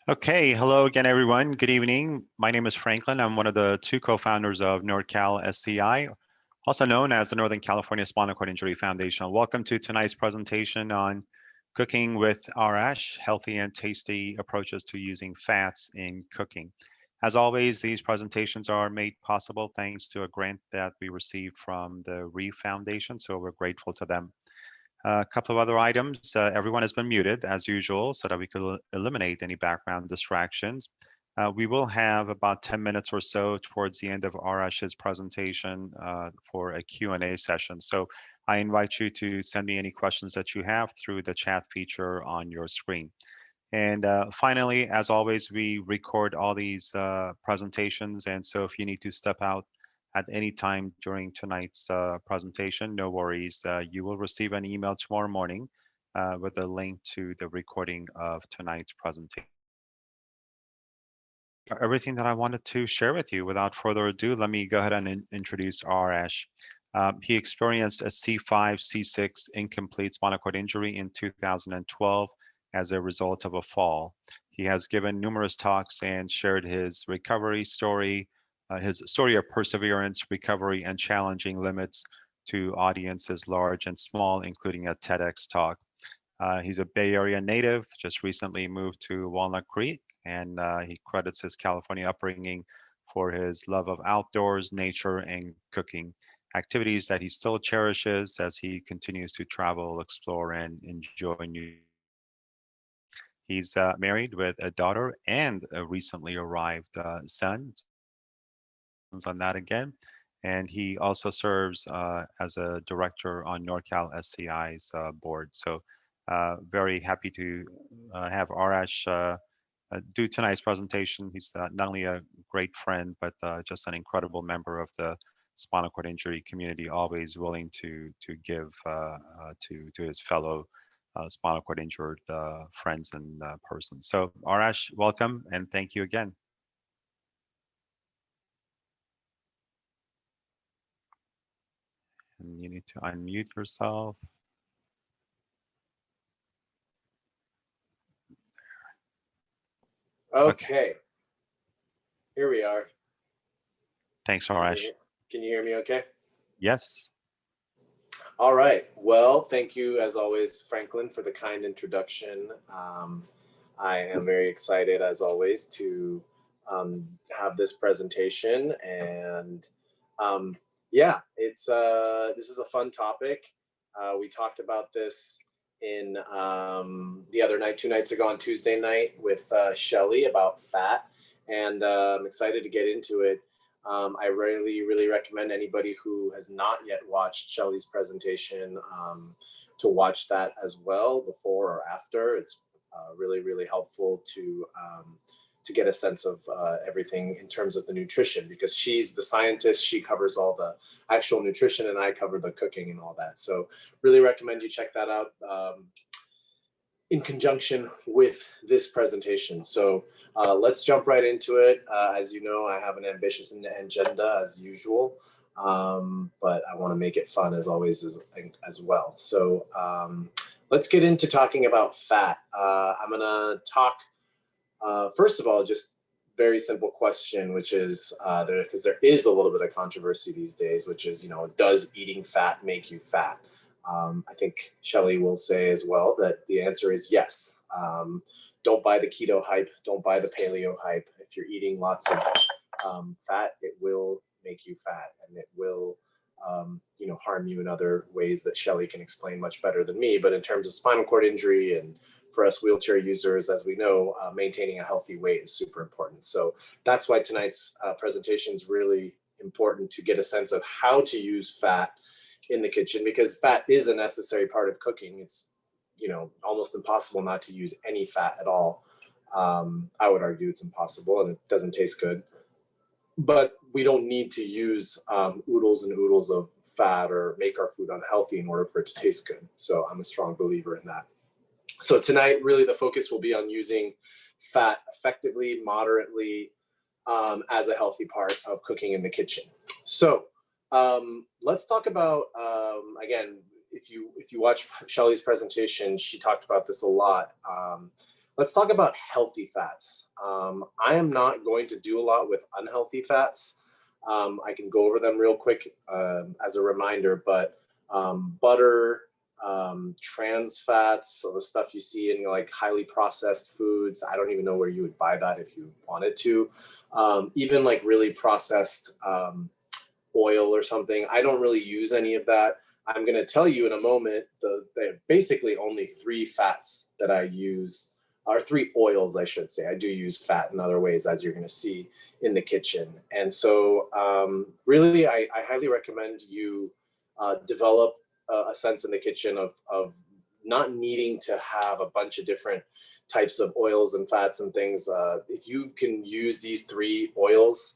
Okay, hello again, everyone. Good evening. My name is Franklin. I'm one of the two co-founders of NordCal SCI, also known as the Northern California Spinal Cord Injury Foundation. Welcome to tonight's presentation on cooking with Arash, healthy and tasty approaches to using fats in cooking. As always, these presentations are made possible thanks to a grant that we received from the Reeve Foundation, so we're grateful to them. A couple of other items. Everyone has been muted as usual so that we could eliminate any background distractions. We will have about 10 minutes or so towards the end of Arash's presentation for a Q&A session. So I invite you to send me any questions that you have through the chat feature on your screen. And finally, as always, we record all these presentations. And so if you need to step out at any time during tonight's presentation, no worries. You will receive an email tomorrow morning with a link to the recording of tonight's presentation. Everything that I wanted to share with you. Without further ado, let me go ahead and introduce Arash. He experienced a C5, C6 incomplete spinal cord injury in 2012 as a result of a fall. He has given numerous talks and shared his recovery story, his story of perseverance, recovery, and challenging limits to audiences large and small, including a TEDx talk. He's a Bay Area native, just recently moved to Walnut Creek, and he credits his California upbringing for his love of outdoors, nature, and cooking, activities that he still cherishes as he continues to travel, explore, and enjoy new. He's married with a daughter and a recently arrived son. On that again. And he also serves as a director on NorCal SCI's board. So very happy to have Arash do tonight's presentation. He's not only a great friend, but just an incredible member of the spinal cord injury community, always willing to give to his fellow spinal cord injured friends and persons. So Arash, welcome and thank you again. And you need to unmute yourself. Okay. Here we are. Thanks, Arash. Can you hear me okay? Yes. All right. Well, thank you, as always, Franklin, for the kind introduction. I am very excited, as always, to have this presentation. And yeah, this is a fun topic. We talked about this in the other night, 2 nights ago on Tuesday night with Shelly about fat. And I'm excited to get into it. I really recommend anybody who has not yet watched Shelly's presentation to watch that as well, before or after. It's really helpful to get a sense of everything in terms of the nutrition, because she's the scientist. She covers all the actual nutrition and I cover the cooking and all that. So really recommend you check that out in conjunction with this presentation. So let's jump right into it. As you know, I have an ambitious agenda as usual, but I want to make it fun as always as well. So let's get into talking about fat. I'm going to talk, first of all, just very simple question, which is, because there is a little bit of controversy these days, which is, does eating fat make you fat? I think Shelly will say as well that the answer is yes. Don't buy the keto hype. Don't buy the paleo hype. If you're eating lots of fat, it will make you fat, and it will harm you in other ways that Shelly can explain much better than me. But in terms of spinal cord injury, and for us wheelchair users, as we know, maintaining a healthy weight is super important. So that's why tonight's presentation is really important, to get a sense of how to use fat in the kitchen, because fat is a necessary part of cooking. It's almost impossible not to use any fat at all. I would argue it's impossible, and it doesn't taste good. But we don't need to use oodles and oodles of fat or make our food unhealthy in order for it to taste good. So I'm a strong believer in that. So tonight, really the focus will be on using fat effectively, moderately, as a healthy part of cooking in the kitchen. So let's talk about, again, if you watch Shelly's presentation, she talked about this a lot. Let's talk about healthy fats. I am not going to do a lot with unhealthy fats. I can go over them real quick as a reminder, but butter, trans fats, so the stuff you see in like highly processed foods. I don't even know where you would buy that if you wanted to. Even like really processed oil or something. I don't really use any of that. I'm going to tell you in a moment, basically only 3 fats that I use, or 3 oils, I should say. I do use fat in other ways, as you're going to see in the kitchen. And so really, I highly recommend you develop a sense in the kitchen of not needing to have a bunch of different types of oils and fats and things. If you can use these 3 oils,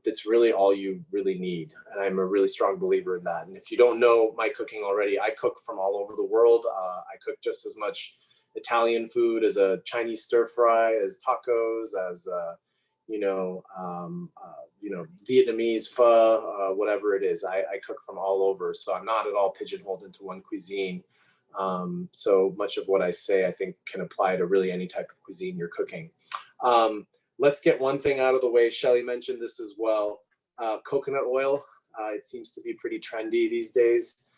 that's really all you really need. And I'm a really strong believer in that. And if you don't know my cooking already, I cook from all over the world. I cook just as much Italian food as a Chinese stir fry, as tacos, as Vietnamese pho, whatever it is. I cook from all over, so I'm not at all pigeonholed into one cuisine. So much of what I say, I think, can apply to really any type of cuisine you're cooking. Let's get one thing out of the way. Shelly mentioned this as well. Coconut oil. It seems to be pretty trendy these days.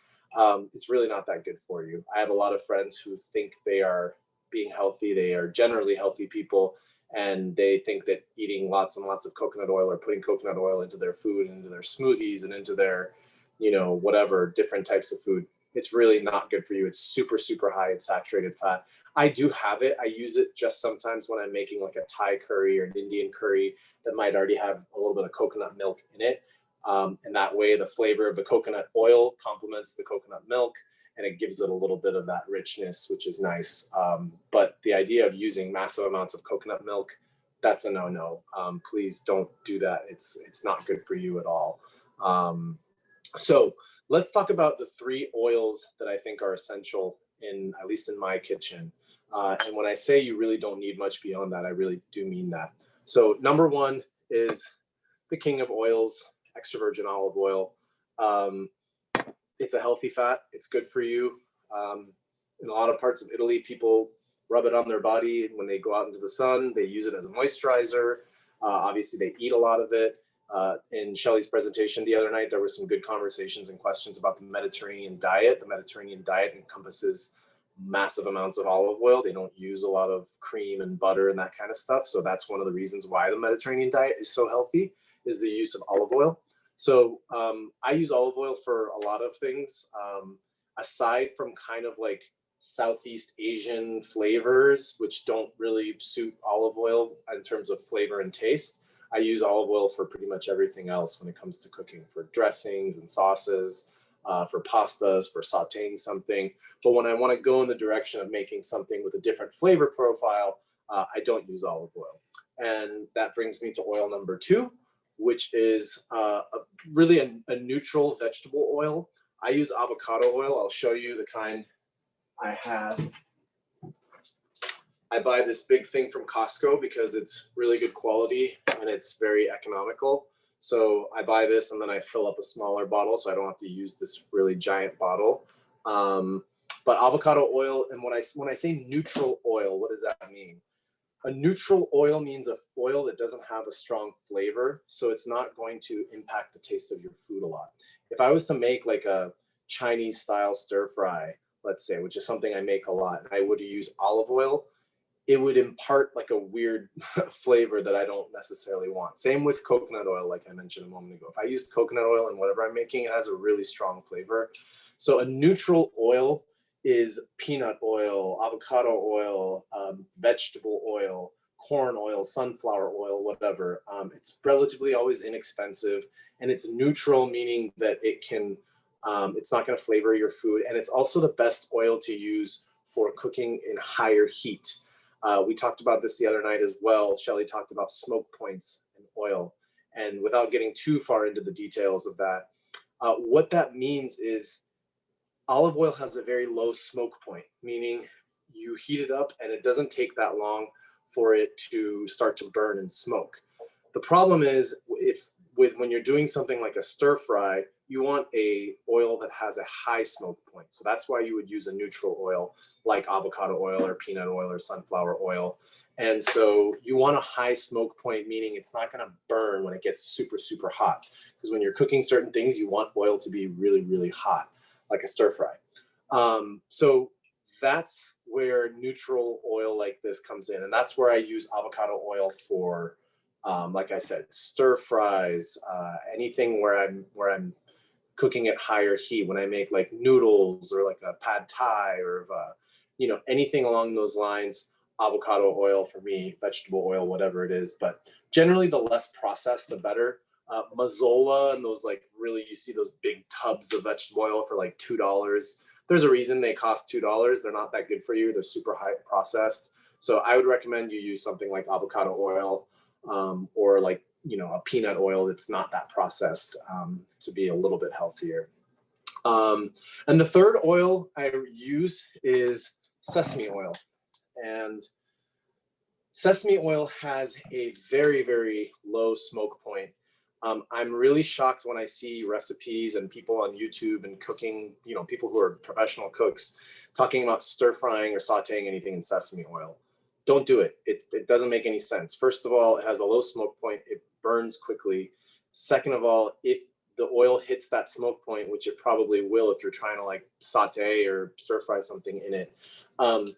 It's really not that good for you. I have a lot of friends who think they are being healthy. They are generally healthy people, and they think that eating lots and lots of coconut oil or putting coconut oil into their food, into their smoothies, and into their, whatever different types of food, it's really not good for you. It's super, super high in saturated fat. I do have it. I use it just sometimes when I'm making like a Thai curry or an Indian curry that might already have a little bit of coconut milk in it. And that way the flavor of the coconut oil complements the coconut milk, and it gives it a little bit of that richness, which is nice. But the idea of using massive amounts of coconut milk, that's a no-no. Please don't do that. It's not good for you at all. So let's talk about the 3 oils that I think are essential at least in my kitchen. And when I say you really don't need much beyond that, I really do mean that. So number 1 is the king of oils, extra virgin olive oil. It's a healthy fat. It's good for you. In a lot of parts of Italy, people rub it on their body when they go out into the sun. They use it as a moisturizer. Obviously, they eat a lot of it. In Shelly's presentation the other night, there were some good conversations and questions about the Mediterranean diet. The Mediterranean diet encompasses massive amounts of olive oil. They don't use a lot of cream and butter and that kind of stuff. So that's one of the reasons why the Mediterranean diet is so healthy, is the use of olive oil. So I use olive oil for a lot of things. Aside from kind of like Southeast Asian flavors, which don't really suit olive oil in terms of flavor and taste, I use olive oil for pretty much everything else when it comes to cooking, for dressings and sauces, for pastas, for sauteing something. But when I want to go in the direction of making something with a different flavor profile, I don't use olive oil. And that brings me to oil number 2, which is really a neutral vegetable oil. I use avocado oil. I'll show you the kind I have. I buy this big thing from Costco because it's really good quality and it's very economical. So I buy this and then I fill up a smaller bottle so I don't have to use this really giant bottle. But avocado oil, and when I say neutral oil, what does that mean? A neutral oil means an oil that doesn't have a strong flavor, so it's not going to impact the taste of your food a lot. If I was to make like a Chinese style stir fry, let's say, which is something I make a lot, and I would use olive oil, it would impart like a weird flavor that I don't necessarily want. Same with coconut oil, like I mentioned a moment ago. If I use coconut oil in whatever I'm making, it has a really strong flavor. So a neutral oil is peanut oil, avocado oil, vegetable oil, corn oil, sunflower oil, whatever. It's relatively always inexpensive, and it's neutral, meaning that it can, it's not going to flavor your food, and it's also the best oil to use for cooking in higher heat. We talked about this the other night as well. Shelly talked about smoke points in oil, and without getting too far into the details of that, what that means is olive oil has a very low smoke point, meaning you heat it up and it doesn't take that long for it to start to burn and smoke. The problem is when you're doing something like a stir fry, you want a oil that has a high smoke point. So that's why you would use a neutral oil like avocado oil or peanut oil or sunflower oil. And so you want a high smoke point, meaning it's not going to burn when it gets super, super hot. Because when you're cooking certain things, you want oil to be really, really hot, like a stir fry. So that's where neutral oil like this comes in. And that's where I use avocado oil for, like I said, stir fries, anything where I'm cooking at higher heat, when I make like noodles or like a pad thai or anything along those lines. Avocado oil for me, vegetable oil, whatever it is. But generally, the less processed, the better. Mazola and those like really, you see those big tubs of vegetable oil for like $2. There's a reason they cost $2. They're not that good for you. They're super high processed. So I would recommend you use something like avocado oil, or like, a peanut oil that's not that processed, to be a little bit healthier. And the third oil I use is sesame oil. And sesame oil has a very, very low smoke point. I'm really shocked when I see recipes and people on YouTube and cooking, people who are professional cooks talking about stir frying or sauteing anything in sesame oil. Don't do it. It doesn't make any sense. First of all, it has a low smoke point. It burns quickly. Second of all, if the oil hits that smoke point, which it probably will if you're trying to like saute or stir fry something in it,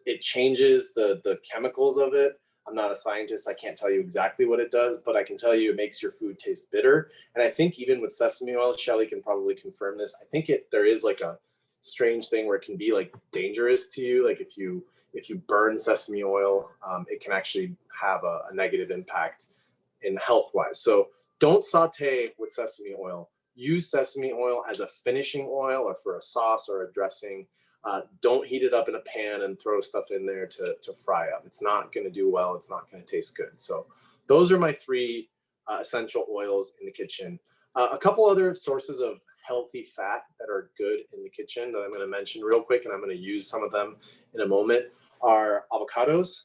it changes the chemicals of it. I'm not a scientist. I can't tell you exactly what it does, but I can tell you it makes your food taste bitter. And I think even with sesame oil, Shelly can probably confirm this. I think there is like a strange thing where it can be like dangerous to you. Like if you burn sesame oil, it can actually have a negative impact in health wise. So don't saute with sesame oil. Use sesame oil as a finishing oil or for a sauce or a dressing. Don't heat it up in a pan and throw stuff in there to fry up. It's not going to do well. It's not going to taste good. So those are my three essential oils in the kitchen. A couple other sources of healthy fat that are good in the kitchen that I'm going to mention real quick, and I'm going to use some of them in a moment, are avocados.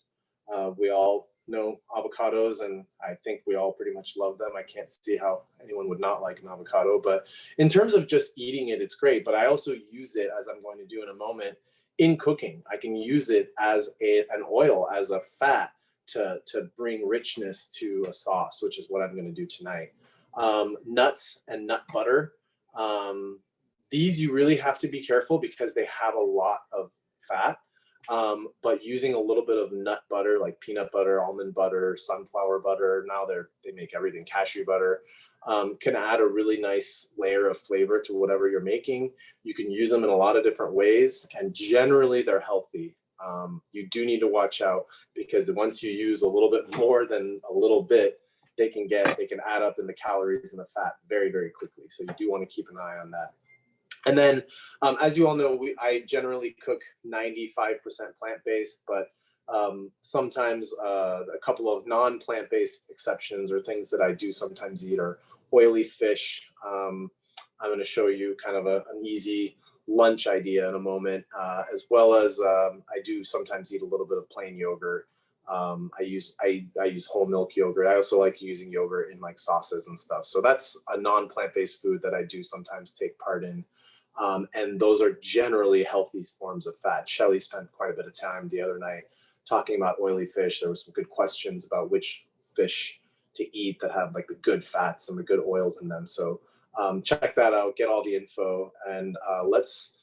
We all know avocados, and I think we all pretty much love them. I can't see how anyone would not like an avocado, but in terms of just eating it, it's great. But I also use it, as I'm going to do in a moment, in cooking. I can use it as an oil, as a fat to bring richness to a sauce, which is what I'm going to do tonight. Nuts and nut butter. These you really have to be careful because they have a lot of fat. But using a little bit of nut butter, like peanut butter, almond butter, sunflower butter, now they make everything, cashew butter, can add a really nice layer of flavor to whatever you're making. You can use them in a lot of different ways, and generally they're healthy. You do need to watch out because once you use a little bit more than a little bit, they can add up in the calories and the fat very, very quickly. So you do want to keep an eye on that. And then, as you all know, I generally cook 95% plant-based, but sometimes a couple of non-plant-based exceptions or things that I do sometimes eat are oily fish. I'm going to show you kind of an easy lunch idea in a moment, as well as I do sometimes eat a little bit of plain yogurt. I use whole milk yogurt. I also like using yogurt in like sauces and stuff. So that's a non-plant-based food that I do sometimes take part in. And those are generally healthy forms of fat. Shelly spent quite a bit of time the other night talking about oily fish. There were some good questions about which fish to eat that have like the good fats and the good oils in them. So check that out, get all the info, and let's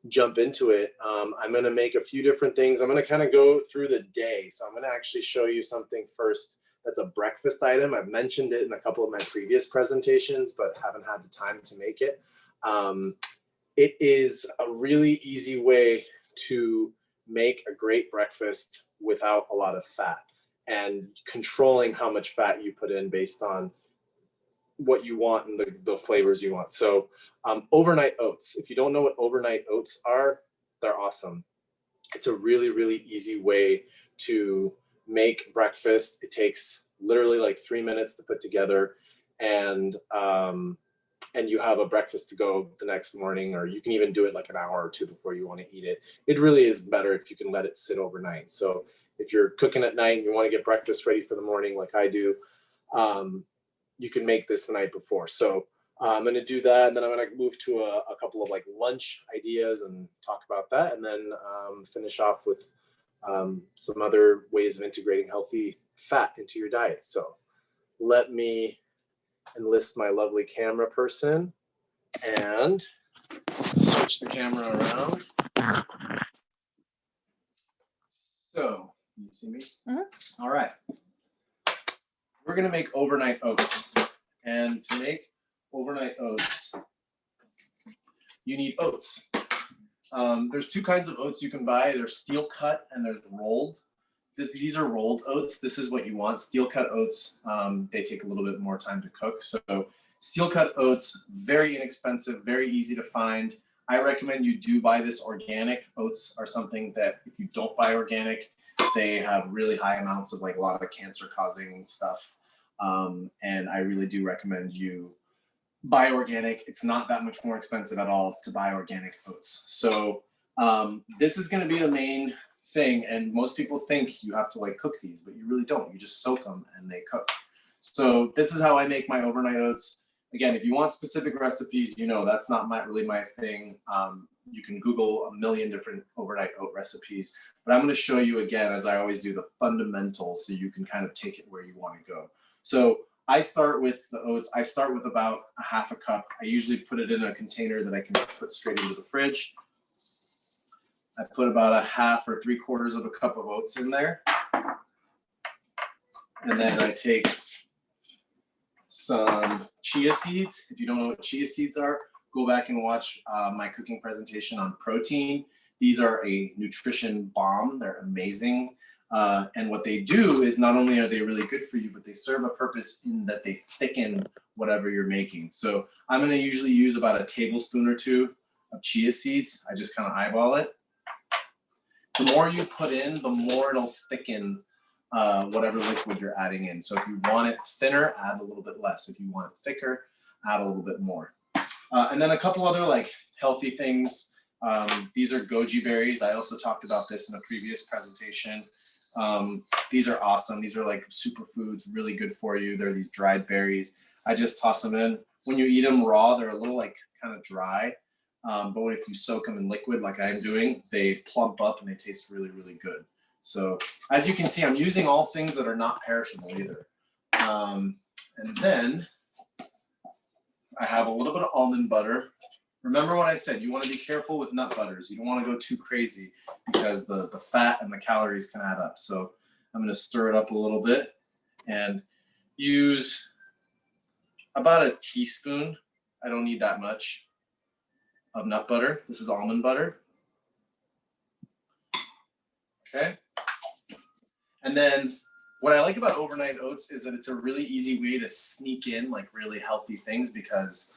jump into it. I'm going to make a few different things. I'm going to kind of go through the day. So I'm going to actually show you something first that's a breakfast item. I've mentioned it in a couple of my previous presentations, but haven't had the time to make it. It is a really easy way to make a great breakfast without a lot of fat and controlling how much fat you put in based on what you want and the flavors you want. So overnight oats. If you don't know what overnight oats are, they're awesome. It's a really, really easy way to make breakfast. It takes literally like 3 minutes to put together, and you have a breakfast to go the next morning, or you can even do it like an hour or two before you want to eat it. It really is better if you can let it sit overnight. So if you're cooking at night and you want to get breakfast ready for the morning like I do, you can make this the night before. So I'm going to do that, and then I'm going to move to a couple of like lunch ideas and talk about that, and then finish off with some other ways of integrating healthy fat into your diet. So let me enlist my lovely camera person and switch the camera around. So, you see me? All right. We're going to make overnight oats. And to make overnight oats, you need oats. There's two kinds of oats you can buy. There's steel cut and there's rolled. These are rolled oats. This is what you want. Steel cut oats, they take a little bit more time to cook. So steel cut oats, very inexpensive, very easy to find. I recommend you do buy this organic. Oats are something that if you don't buy organic, they have really high amounts of like a lot of cancer causing stuff. And I really do recommend you buy organic. It's not that much more expensive at all to buy organic oats. So this is going to be the main thing. And most people think you have to like cook these, but you really don't. You just soak them and they cook. So this is how I make my overnight oats. Again, if you want specific recipes, you know, that's not really my thing. You can Google a million different overnight oat recipes, but I'm going to show you again, as I always do, the fundamentals so you can kind of take it where you want to go. So I start with the oats. I start with about a half a cup. I usually put it in a container that I can put straight into the fridge. I put about a half or 3/4 of a cup of oats in there. And then I take some chia seeds. If you don't know what chia seeds are, go back and watch my cooking presentation on protein. These are a nutrition bomb. They're amazing. And what they do is not only are they really good for you, but they serve a purpose in that they thicken whatever you're making. So I'm going to usually use about a tablespoon or two of chia seeds. I just kind of eyeball it. The more you put in, the more it'll thicken whatever liquid you're adding in. So if you want it thinner, add a little bit less. If you want it thicker, add a little bit more. And then a couple other like healthy things. These are goji berries. I also talked about this in a previous presentation. These are awesome. These are like superfoods, really good for you. They're these dried berries. I just toss them in. When you eat them raw, they're a little like kind of dry. But if you soak them in liquid like I'm doing, they plump up and they taste really, really good. So as you can see, I'm using all things that are not perishable either. And then I have a little bit of almond butter. Remember what I said, you want to be careful with nut butters. You don't want to go too crazy because the fat and the calories can add up. So I'm going to stir it up a little bit and use about a teaspoon. I don't need that much of nut butter. This is almond butter. Okay. And then what I like about overnight oats is that it's a really easy way to sneak in like really healthy things because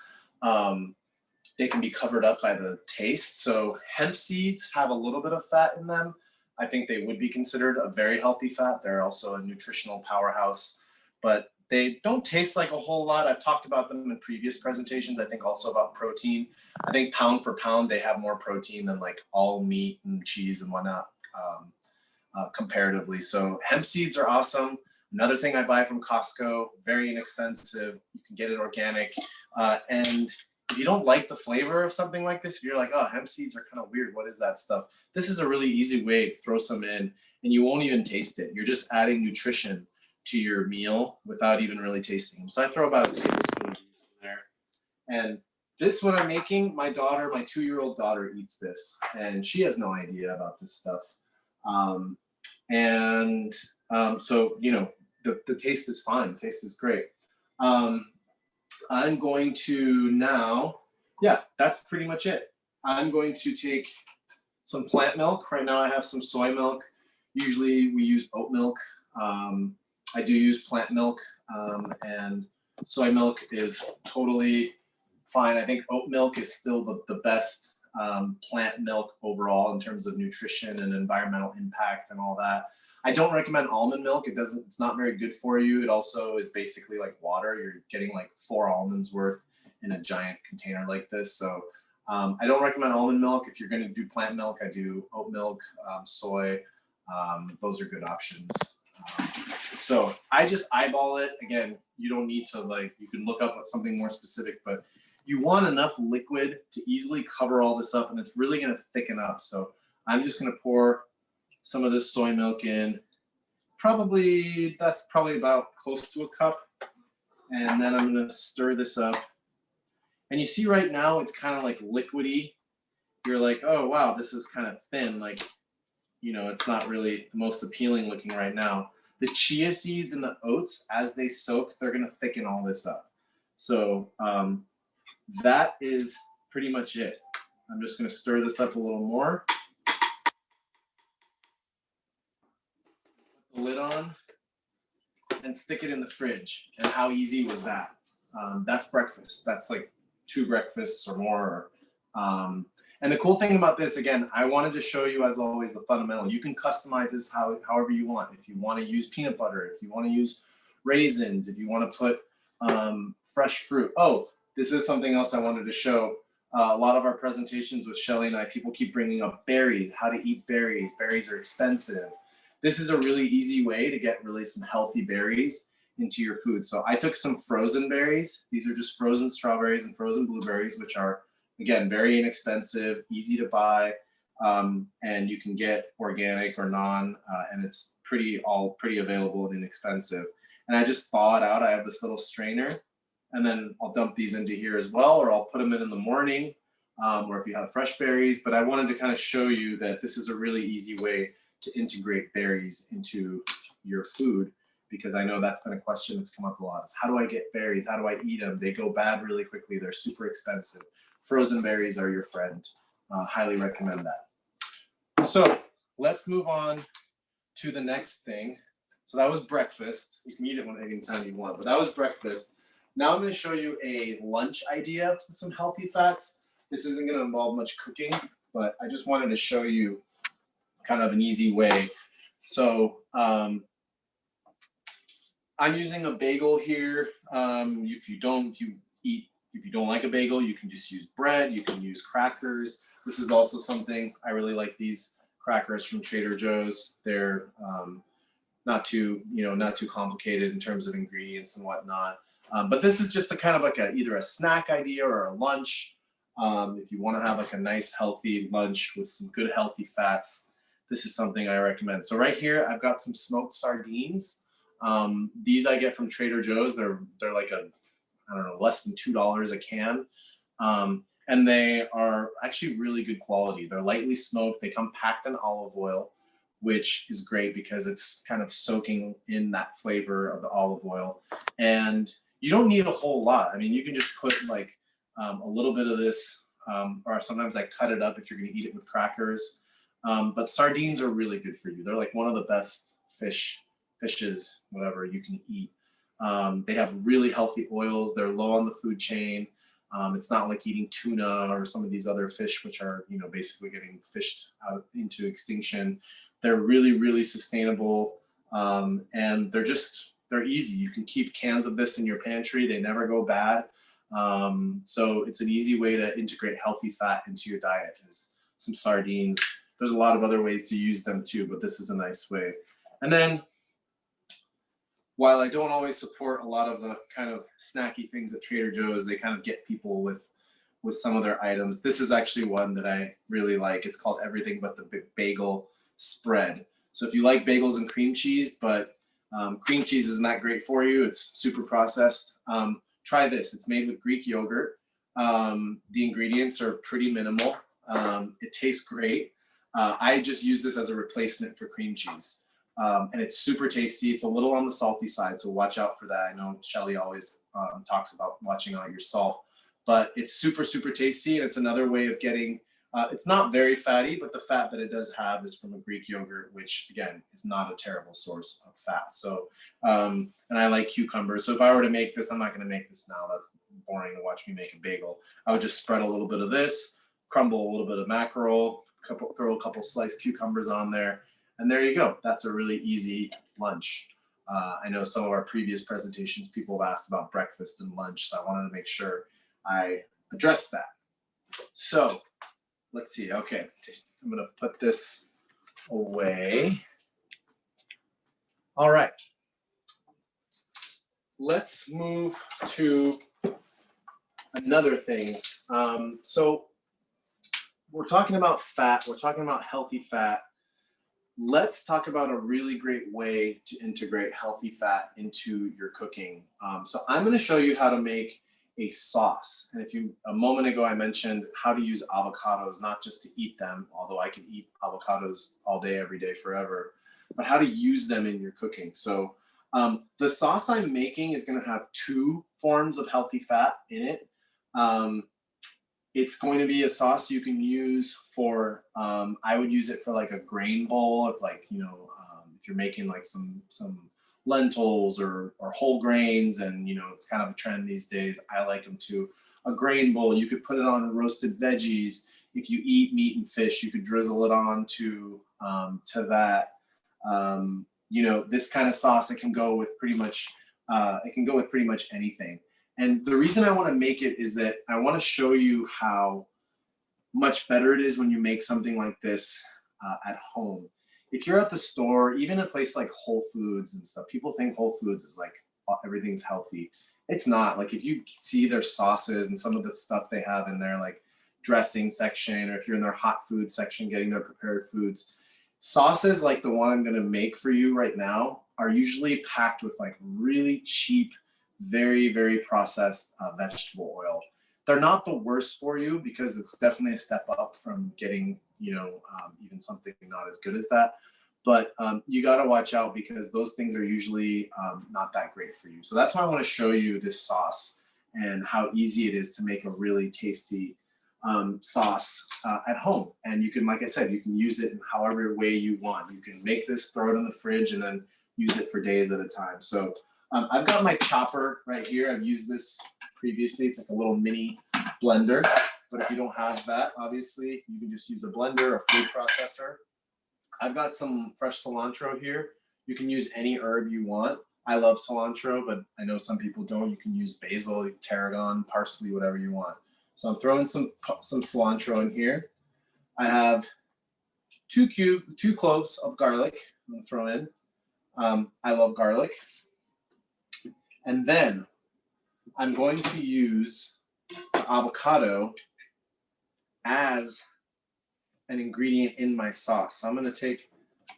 they can be covered up by the taste. So hemp seeds have a little bit of fat in them. I think they would be considered a very healthy fat. They're also a nutritional powerhouse, but they don't taste like a whole lot. I've talked about them in previous presentations. I think also about protein. I think pound for pound, they have more protein than like all meat and cheese and whatnot comparatively. So hemp seeds are awesome. Another thing I buy from Costco, very inexpensive. You can get it organic. And if you don't like the flavor of something like this, if you're like, oh, hemp seeds are kind of weird, what is that stuff? This is a really easy way to throw some in and you won't even taste it. You're just adding nutrition to your meal without even really tasting them. So I throw about a tablespoon in there. And this one I'm making, my daughter, my 2-year-old daughter eats this and she has no idea about this stuff. So, you know, the taste is fine. The taste is great. I'm going to now, yeah, that's pretty much it. I'm going to take some plant milk. Right now I have some soy milk. Usually we use oat milk. I do use plant milk and soy milk is totally fine. I think oat milk is still the best plant milk overall in terms of nutrition and environmental impact and all that. I don't recommend almond milk. It's not very good for you. It also is basically like water. You're getting like 4 almonds worth in a giant container like this. So I don't recommend almond milk. If you're going to do plant milk, I do oat milk, soy. Those are good options. So I just eyeball it. Again, you don't need to you can look up something more specific, but you want enough liquid to easily cover all this up, and it's really going to thicken up. So I'm just going to pour some of this soy milk in. That's probably about close to a cup. And then I'm going to stir this up. And you see right now it's kind of like liquidy. You're like, oh, wow, this is kind of thin. It's not really the most appealing looking right now. The chia seeds and the oats, as they soak, they're going to thicken all this up. So that is pretty much it. I'm just going to stir this up a little more. Put the lid on and stick it in the fridge. And how easy was that? That's breakfast. That's like 2 breakfasts or more. And the cool thing about this, again, I wanted to show you, as always, the fundamental. You can customize this however you want. If you want to use peanut butter, if you want to use raisins, if you want to put fresh fruit. Oh, this is something else I wanted to show. A lot of our presentations with Shelly and I, people keep bringing up berries, how to eat berries. Berries are expensive. This is a really easy way to get really some healthy berries into your food. So I took some frozen berries. These are just frozen strawberries and frozen blueberries, which are, again, very inexpensive, easy to buy, and you can get organic or non, and it's pretty available and inexpensive. And I just thaw it out. I have this little strainer, and then I'll dump these into here as well, or I'll put them in the morning, or if you have fresh berries. But I wanted to kind of show you that this is a really easy way to integrate berries into your food, because I know that's been a question that's come up a lot, is how do I get berries? How do I eat them? They go bad really quickly. They're super expensive. Frozen berries are your friend. Highly recommend that. So let's move on to the next thing. So that was breakfast. You can eat it any time you want, but that was breakfast. Now I'm going to show you a lunch idea with some healthy fats. This isn't going to involve much cooking, but I just wanted to show you kind of an easy way. So I'm using a bagel here. If you don't like a bagel, you can just use bread. You can use crackers. This is also something I really like, these crackers from Trader Joe's. They're not too complicated in terms of ingredients and whatnot. But this is just a kind of like either a snack idea or a lunch. If you want to have like a nice healthy lunch with some good healthy fats, this is something I recommend. So right here, I've got some smoked sardines. These I get from Trader Joe's. They're like less than $2 a can. And they are actually really good quality. They're lightly smoked. They come packed in olive oil, which is great because it's kind of soaking in that flavor of the olive oil. And you don't need a whole lot. I mean, you can just put like a little bit of this, or sometimes I cut it up if you're going to eat it with crackers. But sardines are really good for you. They're like one of the best fishes, whatever you can eat. They have really healthy oils. They're low on the food chain. It's not like eating tuna or some of these other fish, which are, basically getting fished out into extinction. They're really, really sustainable. And they're easy. You can keep cans of this in your pantry. They never go bad. So it's an easy way to integrate healthy fat into your diet, is some sardines. There's a lot of other ways to use them too, but this is a nice way. And then, while I don't always support a lot of the kind of snacky things at Trader Joe's, they kind of get people with some of their items. This is actually one that I really like. It's called Everything But the Bagel Spread. So if you like bagels and cream cheese, but cream cheese isn't that great for you, it's super processed, try this. It's made with Greek yogurt. The ingredients are pretty minimal. It tastes great. I just use this as a replacement for cream cheese. And it's super tasty. It's a little on the salty side, so watch out for that. I know Shelly always talks about watching out your salt, but it's super, super tasty. And it's another way of getting, it's not very fatty, but the fat that it does have is from a Greek yogurt, which again, is not a terrible source of fat. So, and I like cucumbers. So if I were to make this, I'm not gonna make this now. That's boring to watch me make a bagel. I would just spread a little bit of this, crumble a little bit of mackerel, throw a couple sliced cucumbers on there, and there you go. That's a really easy lunch. I know some of our previous presentations, people have asked about breakfast and lunch, so I wanted to make sure I addressed that. So let's see. Okay, I'm going to put this away. All right. let's move to another thing. So we're talking about fat, we're talking about healthy fat. Let's talk about a really great way to integrate healthy fat into your cooking. So I'm going to show you how to make a sauce. And a moment ago, I mentioned how to use avocados, not just to eat them, although I can eat avocados all day, every day, forever, but how to use them in your cooking. So the sauce I'm making is going to have two forms of healthy fat in it. It's going to be a sauce you can use for, I would use it for like a grain bowl, if like, if you're making like some lentils or whole grains, and it's kind of a trend these days. I like them to a grain bowl. You could put it on roasted veggies. If you eat meat and fish, you could drizzle it on to that. This kind of sauce, it can go with pretty much anything. And the reason I want to make it is that I want to show you how much better it is when you make something like this at home. If you're at the store, even a place like Whole Foods and stuff, people think Whole Foods is like everything's healthy. It's not. Like if you see their sauces and some of the stuff they have in their like dressing section, or if you're in their hot food section getting their prepared foods, sauces like the one I'm going to make for you right now are usually packed with like really cheap, very, very processed vegetable oil. They're not the worst for you because it's definitely a step up from getting, even something not as good as that. But you got to watch out because those things are usually not that great for you. So that's why I want to show you this sauce and how easy it is to make a really tasty sauce at home. And you can, like I said, you can use it in however way you want. You can make this, throw it in the fridge, and then use it for days at a time. So I've got my chopper right here. I've used this previously. It's like a little mini blender. But if you don't have that, obviously, you can just use a blender or food processor. I've got some fresh cilantro here. You can use any herb you want. I love cilantro, but I know some people don't. You can use basil, tarragon, parsley, whatever you want. So I'm throwing some cilantro in here. I have two cloves of garlic I'm gonna throw in. I love garlic. And then I'm going to use the avocado as an ingredient in my sauce. So I'm going to take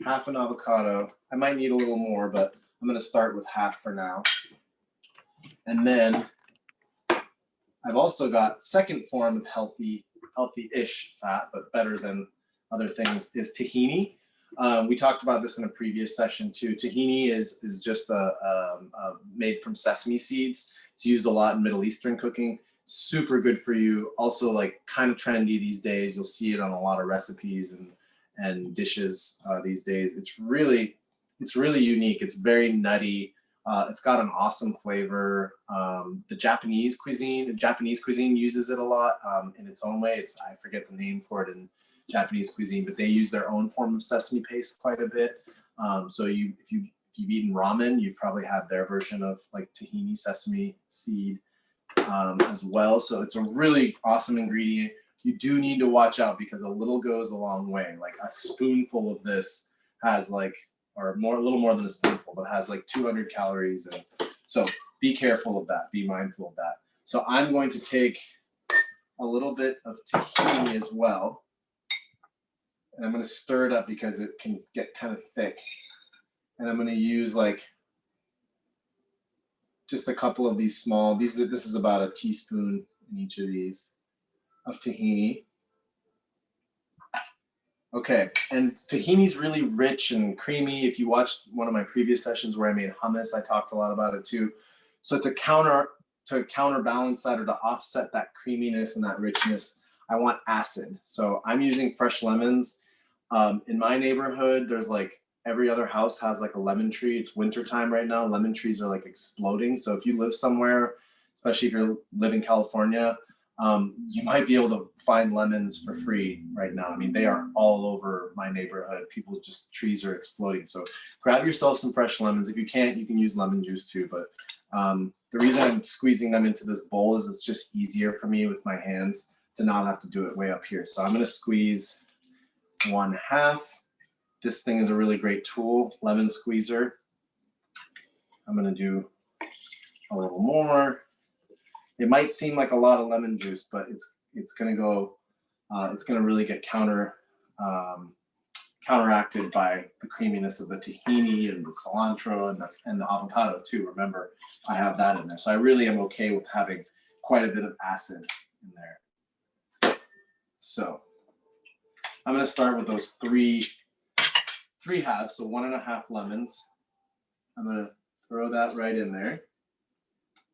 half an avocado. I might need a little more, but I'm going to start with half for now. And then I've also got second form of healthy-ish fat, but better than other things, is tahini. We talked about this in a previous session too. Tahini is just made from sesame seeds. It's used a lot in Middle Eastern cooking. Super good for you. Also, like kind of trendy these days. You'll see it on a lot of recipes and dishes these days. It's really unique. It's very nutty. It's got an awesome flavor. The Japanese cuisine uses it a lot in its own way. I forget the name for it in Japanese cuisine, but they use their own form of sesame paste quite a bit. So if you've eaten ramen, you've probably had their version of like tahini sesame seed as well. So it's a really awesome ingredient. You do need to watch out because a little goes a long way. Like a spoonful of this has like, or a little more than a spoonful, but has like 200 calories. And so be careful of that. Be mindful of that. So I'm going to take a little bit of tahini as well. And I'm going to stir it up because it can get kind of thick. And I'm going to use like just a couple of these small, this is about a teaspoon in each of these of tahini. Okay, and tahini's really rich and creamy. If you watched one of my previous sessions where I made hummus, I talked a lot about it too. So to counterbalance that or to offset that creaminess and that richness, I want acid. So I'm using fresh lemons. In my neighborhood, there's like every other house has like a lemon tree. It's wintertime right now. Lemon trees are like exploding. So if you live somewhere, especially if you live in California, you might be able to find lemons for free right now. I mean, they are all over my neighborhood. Trees are exploding. So grab yourself some fresh lemons. If you can't, you can use lemon juice too. But the reason I'm squeezing them into this bowl is it's just easier for me with my hands to not have to do it way up here. So I'm going to squeeze 1/2. This thing is a really great tool, lemon squeezer. I'm going to do a little more. It might seem like a lot of lemon juice, but it's going to go, it's going to really get counteracted by the creaminess of the tahini and the cilantro and the avocado too. Remember, I have that in there. So I really am okay with having quite a bit of acid in there. So I'm going to start with those three halves, so 1.5 lemons. I'm going to throw that right in there.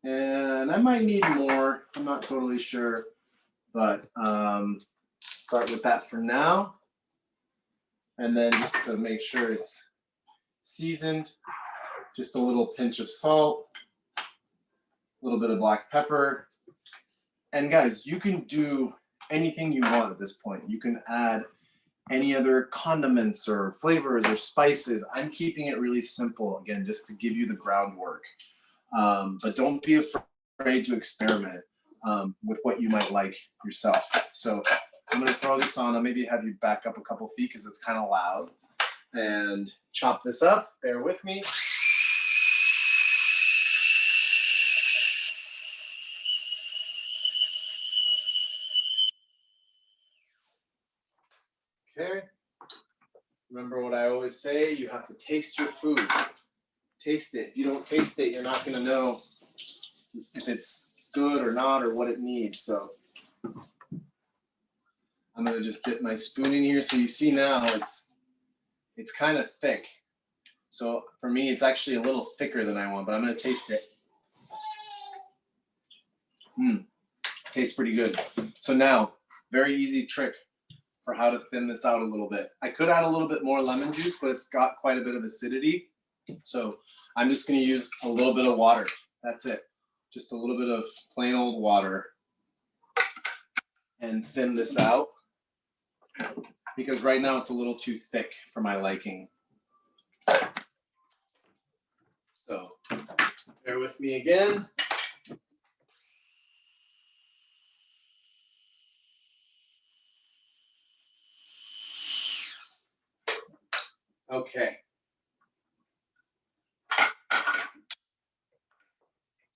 And I might need more. I'm not totally sure, but start with that for now. And then just to make sure it's seasoned, just a little pinch of salt, a little bit of black pepper. And guys, you can do anything you want at this point. You can add any other condiments or flavors or spices. I'm keeping it really simple, again, just to give you the groundwork. But don't be afraid to experiment with what you might like yourself. So I'm going to throw this on. I'll maybe have you back up a couple feet because it's kind of loud. And chop this up. Bear with me. Okay. Remember what I always say, you have to taste your food. Taste it. If you don't taste it, you're not going to know if it's good or not or what it needs. So I'm going to just dip my spoon in here. So you see now it's kind of thick. So for me, it's actually a little thicker than I want, but I'm going to taste it. Tastes pretty good. So now, very easy trick for how to thin this out a little bit. I could add a little bit more lemon juice, but it's got quite a bit of acidity. So I'm just going to use a little bit of water. That's it. Just a little bit of plain old water and thin this out because right now it's a little too thick for my liking. So bear with me again. Okay.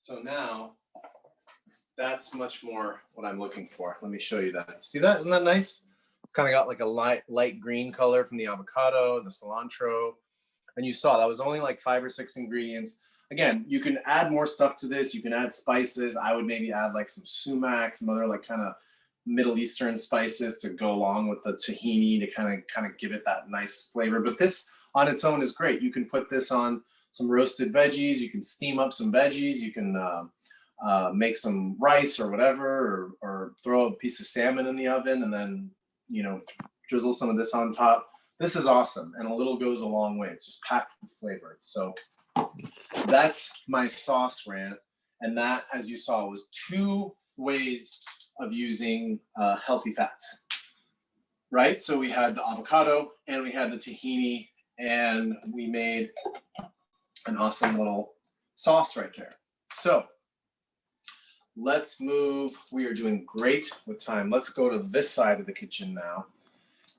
So now that's much more what I'm looking for. Let me show you that. See that? Isn't that nice? It's kind of got like a light green color from the avocado, the cilantro. And you saw that was only like 5 or 6 ingredients. Again, you can add more stuff to this. You can add spices. I would maybe add like some sumac, some other like kind of Middle Eastern spices to go along with the tahini to kind of give it that nice flavor. But this on its own is great. You can put this on some roasted veggies. You can steam up some veggies. You can make some rice or whatever, or throw a piece of salmon in the oven and then, you know, drizzle some of this on top. This is awesome, and a little goes a long way. It's just packed with flavor. So that's my sauce rant, and that, as you saw, was 2 ways of using healthy fats, right? So we had the avocado, and we had the tahini, and we made an awesome little sauce right there. So let's move. We are doing great with time. Let's go to this side of the kitchen now,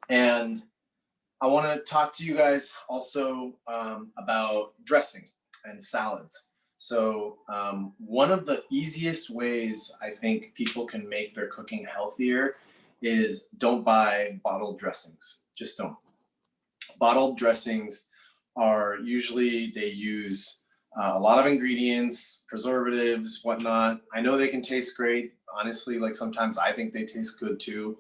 and I want to talk to you guys also about dressing and salads. So one of the easiest ways I think people can make their cooking healthier is don't buy bottled dressings. Just don't. Bottled dressings are usually, they use a lot of ingredients, preservatives, whatnot. I know they can taste great. Honestly, like sometimes I think they taste good too.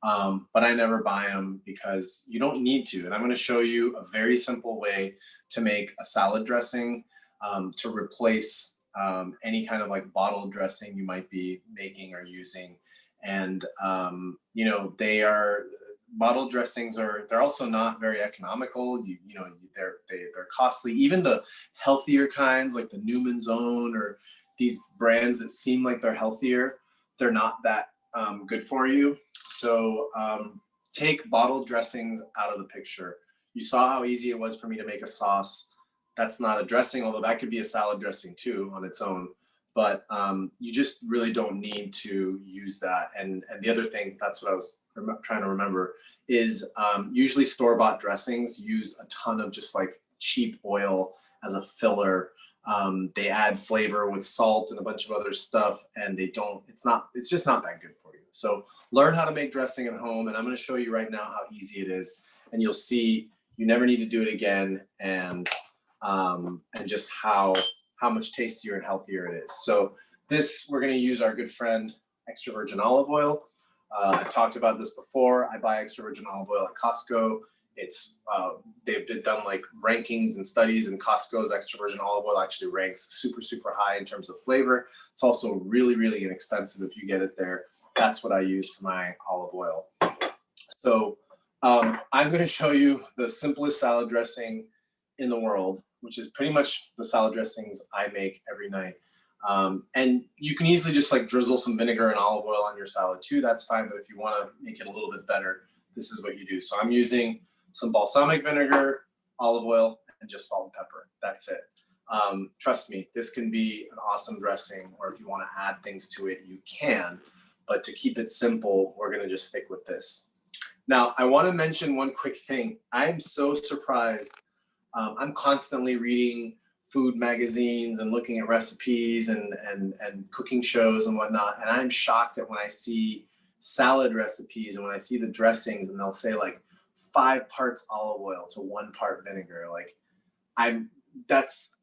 But I never buy them because you don't need to. And I'm going to show you a very simple way to make a salad dressing to replace any kind of like bottled dressing you might be making or using. And, you know, bottled dressings they're also not very economical. They're costly. Even the healthier kinds like the Newman's Own or these brands that seem like they're healthier, they're not that good for you. So take bottled dressings out of the picture. You saw how easy it was for me to make a sauce. That's not a dressing, although that could be a salad dressing too on its own. But you just really don't need to use that. And the other thing, that's what I was trying to remember, is usually store-bought dressings use a ton of just like cheap oil as a filler They add flavor with salt and a bunch of other stuff, and it's just not that good for you. So learn how to make dressing at home, and I'm going to show you right now how easy it is, and you'll see you never need to do it again, and just how much tastier and healthier it is. So we're going to use our good friend extra virgin olive oil. I've talked about this before. I buy extra virgin olive oil at Costco. They've done like rankings and studies, and Costco's extra virgin olive oil actually ranks super, super high in terms of flavor. It's also really, really inexpensive if you get it there. That's what I use for my olive oil. So I'm going to show you the simplest salad dressing in the world, which is pretty much the salad dressings I make every night. And you can easily just like drizzle some vinegar and olive oil on your salad too. That's fine. But if you want to make it a little bit better, this is what you do. So I'm using some balsamic vinegar, olive oil, and just salt and pepper. That's it. Trust me, this can be an awesome dressing, or if you want to add things to it, you can. But to keep it simple, we're going to just stick with this. Now, I want to mention one quick thing. I'm so surprised. I'm constantly reading food magazines and looking at recipes and cooking shows and whatnot. And I'm shocked at when I see salad recipes and when I see the dressings and they'll say like 5 parts olive oil to 1 part vinegar. Like that's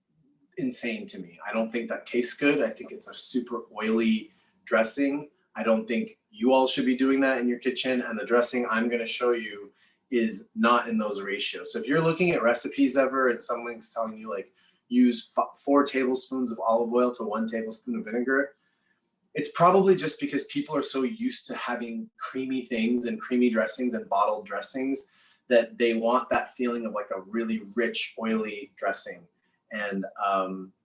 insane to me. I don't think that tastes good. I think it's a super oily dressing. I don't think you all should be doing that in your kitchen. And the dressing I'm going to show you is not in those ratios. So if you're looking at recipes ever and someone's telling you like use 4 tablespoons of olive oil to 1 tablespoon of vinegar, it's probably just because people are so used to having creamy things and creamy dressings and bottled dressings that they want that feeling of like a really rich, oily dressing. And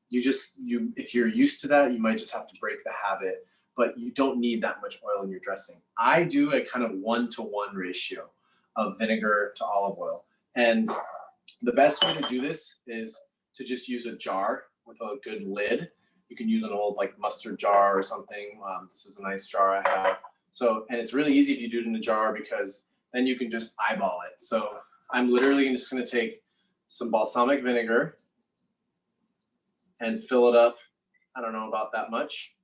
if you're used to that, you might just have to break the habit, but you don't need that much oil in your dressing. I do a kind of 1-to-1 ratio of vinegar to olive oil. And the best way to do this is to just use a jar with a good lid. You can use an old like mustard jar or something. This is a nice jar I have. So, and it's really easy if you do it in a jar because then you can just eyeball it. So I'm literally just going to take some balsamic vinegar and fill it up. I don't know about that much.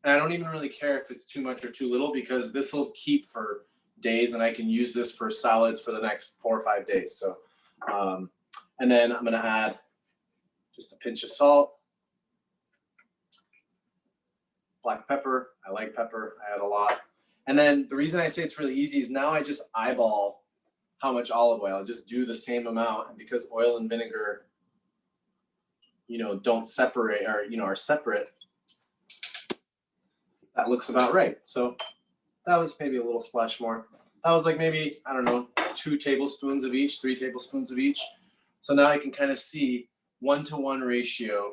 And I don't even really care if it's too much or too little because this will keep for days and I can use this for salads for the next 4 or 5 days. So, and then I'm going to add just a pinch of salt, black pepper. I like pepper. I add a lot. And then the reason I say it's really easy is now I just eyeball how much olive oil. I just do the same amount. And because oil and vinegar, don't separate or, are separate, that looks about right. So that was maybe a little splash more. That was like maybe, I don't know, 2 tablespoons of each, 3 tablespoons of each. So now I can kind of see 1-to-1 ratio.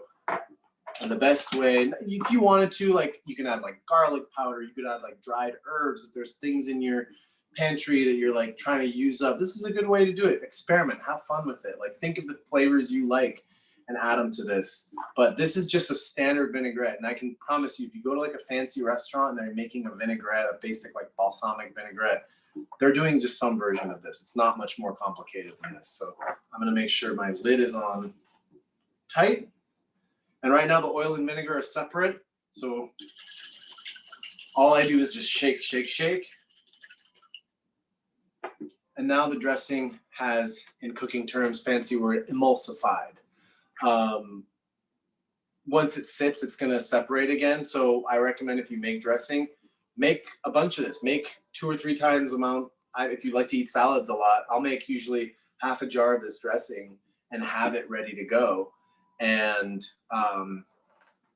And the best way, if you wanted to, like you can add like garlic powder, you could add like dried herbs. If there's things in your pantry that you're like trying to use up, this is a good way to do it. Experiment, have fun with it. Like think of the flavors you like and add them to this. But this is just a standard vinaigrette. And I can promise you, if you go to like a fancy restaurant and they're making a vinaigrette, a basic like balsamic vinaigrette, they're doing just some version of this. It's not much more complicated than this. So I'm going to make sure my lid is on tight. And right now the oil and vinegar are separate. So all I do is just shake, shake, shake. And now the dressing has, in cooking terms, fancy word, emulsified. Once it sits, it's going to separate again. So I recommend if you make dressing, make a bunch of this. Make 2 or 3 times amount. If you like to eat salads a lot, I'll make usually half a jar of this dressing and have it ready to go. And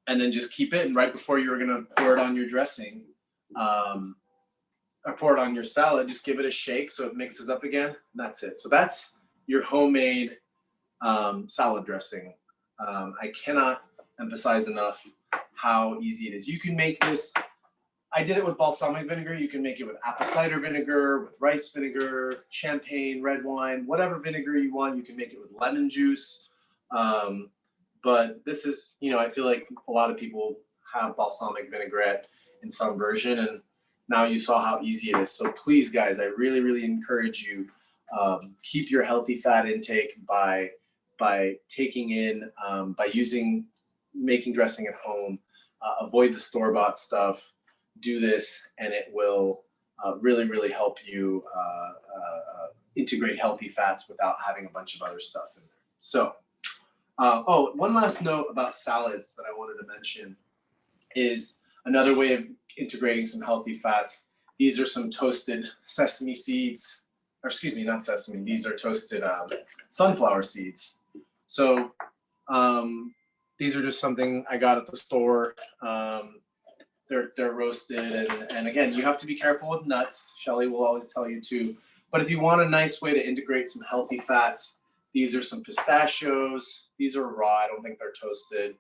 then just keep it. And right before you're going to pour it on your dressing, or pour it on your salad, just give it a shake so it mixes up again. And that's it. So that's your homemade salad dressing. I cannot emphasize enough how easy it is. You can make this. I did it with balsamic vinegar. You can make it with apple cider vinegar, with rice vinegar, champagne, red wine, whatever vinegar you want. You can make it with lemon juice. But this is, I feel like a lot of people have balsamic vinaigrette in some version, and now you saw how easy it is. So please, guys, I really, really encourage you, keep your healthy fat intake by by taking in, making dressing at home, avoid the store-bought stuff, do this, and it will really, really help you integrate healthy fats without having a bunch of other stuff in there. So, oh, one last note about salads that I wanted to mention is another way of integrating some healthy fats. These are some toasted sesame seeds, or excuse me, not sesame. These are toasted sunflower seeds. So these are just something I got at the store. They're roasted, and again, you have to be careful with nuts. Shelly will always tell you to. But if you want a nice way to integrate some healthy fats, these are some pistachios. These are raw. I don't think they're toasted.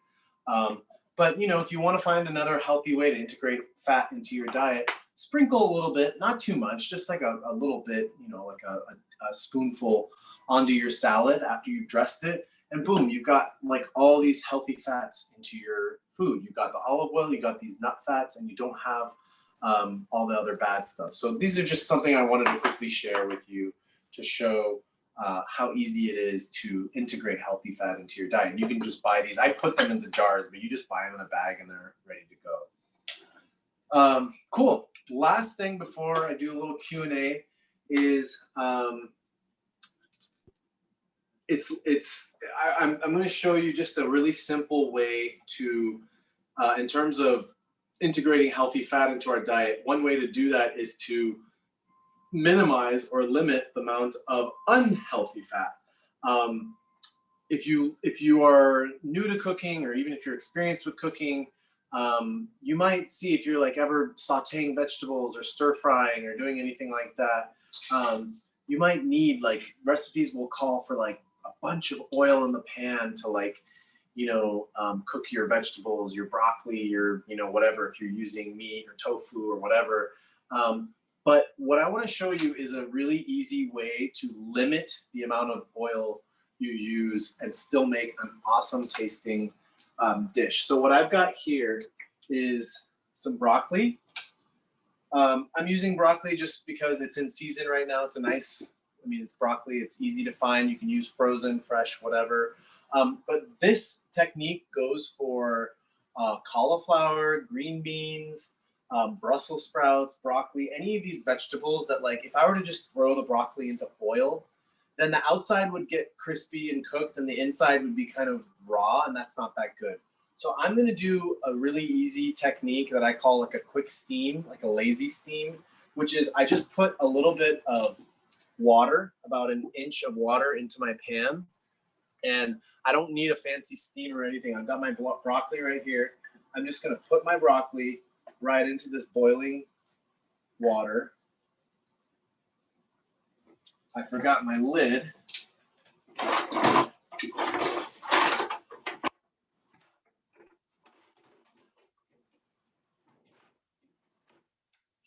But you know, if you want to find another healthy way to integrate fat into your diet, sprinkle a little bit, not too much, just like a little bit, you know, like a spoonful onto your salad after you've dressed it, and boom, you've got like all these healthy fats into your food. You've got the olive oil, you got these nut fats, and you don't have all the other bad stuff. So these are just something I wanted to quickly share with you to show how easy it is to integrate healthy fat into your diet. And you can just buy these. I put them into jars, but you just buy them in a bag and they're ready to go. Cool. Last thing before I do a little Q&A is I'm going to show you just a really simple way to, in terms of integrating healthy fat into our diet. One way to do that is to minimize or limit the amount of unhealthy fat. If you are new to cooking, or even if you're experienced with cooking, you might see, if you're like ever sauteing vegetables or stir frying or doing anything like that, you might need, like, recipes will call for like a bunch of oil in the pan to, like, you know, cook your vegetables, your broccoli, your, you know, whatever, if you're using meat or tofu or whatever. But what I want to show you is a really easy way to limit the amount of oil you use and still make an awesome tasting dish. So what I've got here is some broccoli. I'm using broccoli just because it's in season right now. It's a nice, I mean, it's broccoli. It's easy to find. You can use frozen, fresh, whatever. But this technique goes for cauliflower, green beans, Brussels sprouts, broccoli, any of these vegetables that, like, if I were to just throw the broccoli into oil, then the outside would get crispy and cooked and the inside would be kind of raw, and that's not that good. So I'm going to do a really easy technique that I call like a quick steam, like a lazy steam, which is I just put a little bit of water, about an inch of water, into my pan, and I don't need a fancy steamer or anything. I've got my broccoli right here. I'm just going to put my broccoli right into this boiling water. I forgot my lid.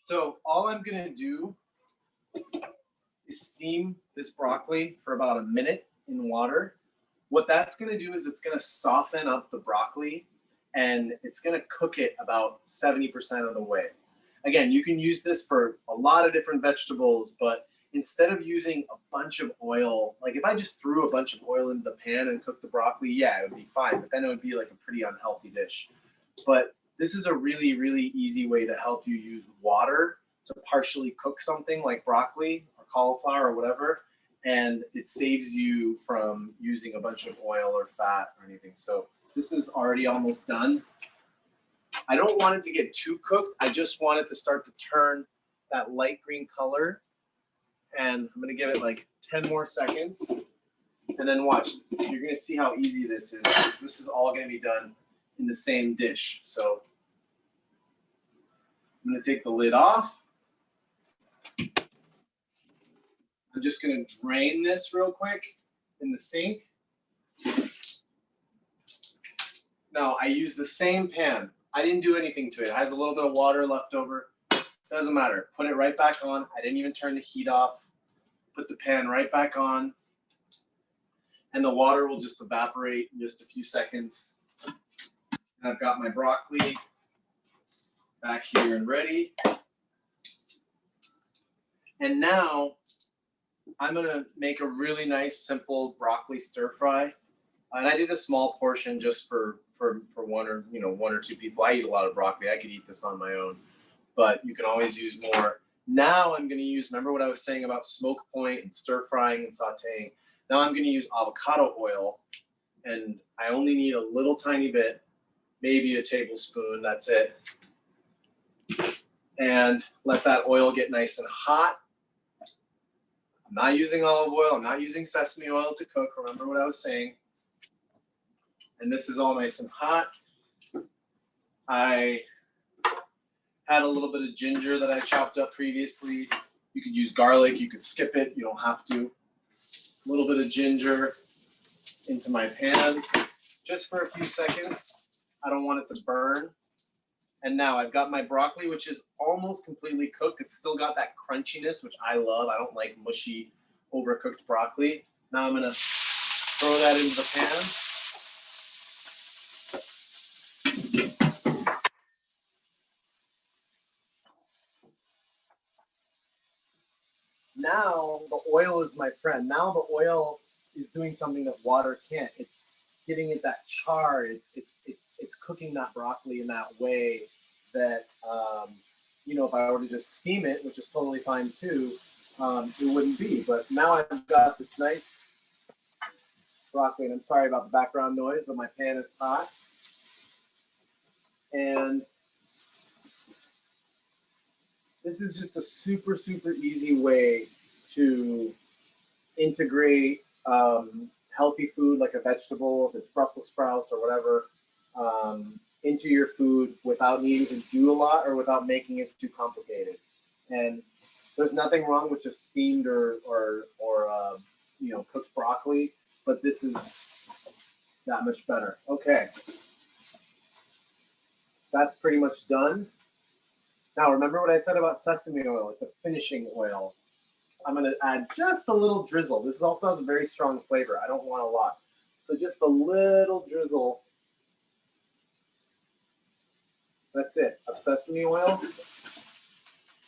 So all I'm going to do is steam this broccoli for about a minute in water. What that's going to do is it's going to soften up the broccoli, and it's going to cook it about 70% of the way. Again, you can use this for a lot of different vegetables, but instead of using a bunch of oil, like if I just threw a bunch of oil into the pan and cooked the broccoli, yeah, it would be fine, but then it would be like a pretty unhealthy dish. But this is a really, really easy way to help you use water to partially cook something like broccoli or cauliflower or whatever, and it saves you from using a bunch of oil or fat or anything. So this is already almost done. I don't want it to get too cooked. I just want it to start to turn that light green color. And I'm going to give it like 10 more seconds. And then watch. You're going to see how easy this is. This is all going to be done in the same dish. So I'm going to take the lid off. I'm just going to drain this real quick in the sink. Now, I use the same pan. I didn't do anything to it. It has a little bit of water left over. Doesn't matter. Put it right back on. I didn't even turn the heat off. Put the pan right back on. And the water will just evaporate in just a few seconds. And I've got my broccoli back here and ready. And now I'm going to make a really nice, simple broccoli stir fry. And I did a small portion just for one or two people. I eat a lot of broccoli. I could eat this on my own, but you can always use more. Now I'm going to use, remember what I was saying about smoke point and stir frying and sauteing. Now I'm going to use avocado oil, and I only need a little tiny bit, maybe a tablespoon, that's it. And let that oil get nice and hot. I'm not using olive oil. I'm not using sesame oil to cook. Remember what I was saying. And this is all nice and hot. I had a little bit of ginger that I chopped up previously. You could use garlic. You could skip it. You don't have to. A little bit of ginger into my pan just for a few seconds. I don't want it to burn. And now I've got my broccoli, which is almost completely cooked. It's still got that crunchiness, which I love. I don't like mushy, overcooked broccoli. Now I'm going to throw that into the pan. Now the oil is my friend. Now the oil is doing something that water can't. It's giving it that char. It's cooking that broccoli in that way that if I were to just steam it, which is totally fine too, it wouldn't be. But now I've got this nice broccoli, and I'm sorry about the background noise, but my pan is hot. And this is just a super, super easy way to integrate healthy food like a vegetable, if it's Brussels sprouts or whatever, into your food without needing to do a lot or without making it too complicated. And there's nothing wrong with just steamed or cooked broccoli, but this is that much better. Okay, that's pretty much done. Now, remember what I said about sesame oil? It's a finishing oil. I'm going to add just a little drizzle. This also has a very strong flavor. I don't want a lot. So just a little drizzle. That's it, of sesame oil.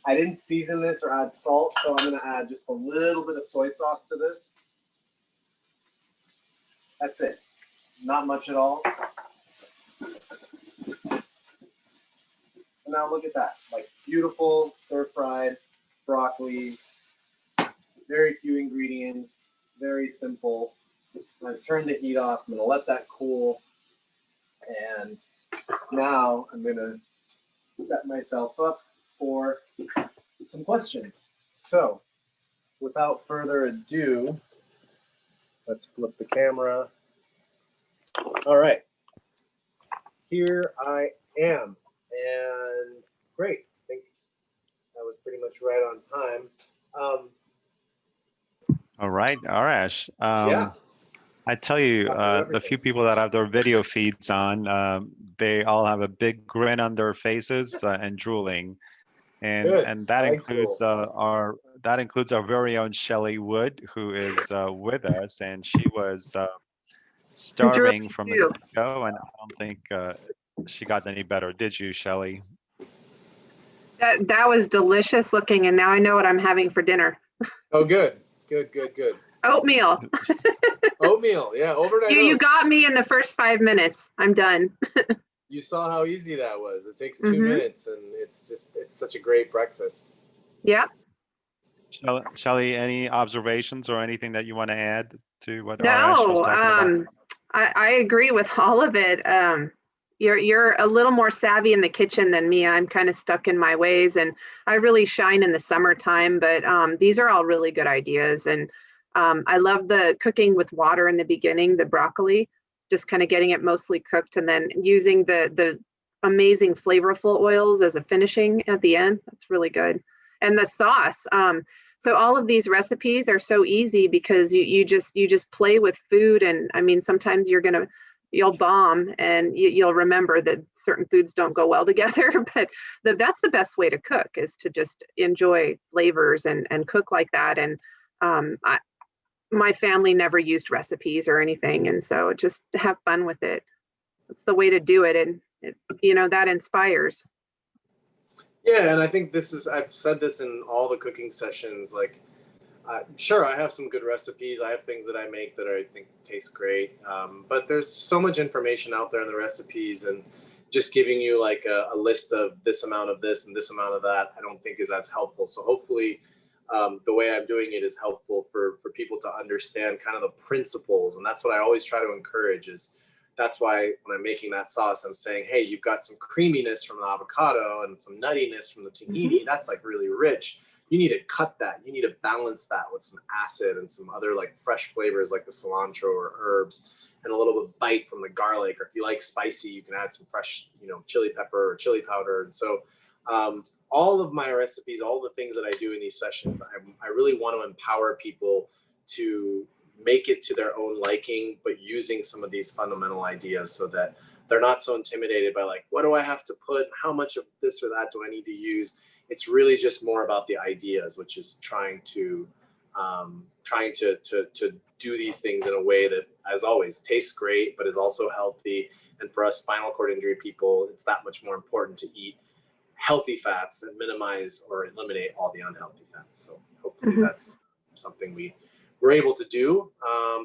I didn't season this or add salt, so I'm going to add just a little bit of soy sauce to this. That's it. Not much at all. And now look at that, like beautiful stir-fried broccoli, very few ingredients, very simple. I've turned the heat off. I'm going to let that cool. And now I'm going to set myself up for some questions. So without further ado, let's flip the camera. All right, here I am. And great, I think that was pretty much right on time. All right, Arash. Yeah. I tell you, the few people that have their video feeds on, they all have a big grin on their faces and drooling, and that includes our very own Shelley Wood, who is with us, and she was starving from the get-go, and I don't think she got any better. Did you, Shelley? That was delicious looking, and now I know what I'm having for dinner. Oh, good. Oatmeal. Oatmeal, yeah, overnight You oats. got me in the first 5 minutes. I'm done. You saw how easy that was. It takes 2 minutes, and it's such a great breakfast. Yep. Shelley, any observations or anything that you want to add to what Arash was talking about? I agree with all of it. You're a little more savvy in the kitchen than me. I'm kind of stuck in my ways, and I really shine in the summertime, but these are all really good ideas. And I love the cooking with water in the beginning, the broccoli, just kind of getting it mostly cooked and then using the amazing flavorful oils as a finishing at the end. That's really good. And the sauce. So all of these recipes are so easy because you just play with food. And I mean, sometimes you'll bomb and you'll remember that certain foods don't go well together, but that's the best way to cook, is to just enjoy flavors and cook like that. And my family never used recipes or anything. And so just have fun with it. It's the way to do it. And that inspires. Yeah, and I think I've said this in all the cooking sessions, like Sure, I have some good recipes. I have things that I make that I think taste great. But there's so much information out there in the recipes, and just giving you like a list of this amount of this and this amount of that, I don't think is as helpful. So hopefully the way I'm doing it is helpful for people to understand kind of the principles. And that's what I always try to encourage is that's why when I'm making that sauce, I'm saying, hey, you've got some creaminess from the avocado and some nuttiness from the tahini. That's like really rich. You need to cut that. You need to balance that with some acid and some other like fresh flavors like the cilantro or herbs and a little bit of bite from the garlic. Or if you like spicy, you can add some fresh, chili pepper or chili powder. And so all of my recipes, all the things that I do in these sessions, I really want to empower people to make it to their own liking, but using some of these fundamental ideas so that they're not so intimidated by like, what do I have to put? How much of this or that do I need to use? It's really just more about the ideas, which is trying to do these things in a way that, as always, tastes great, but is also healthy. And for us spinal cord injury people, it's that much more important to eat healthy fats and minimize or eliminate all the unhealthy fats. So hopefully that's something we're able to do.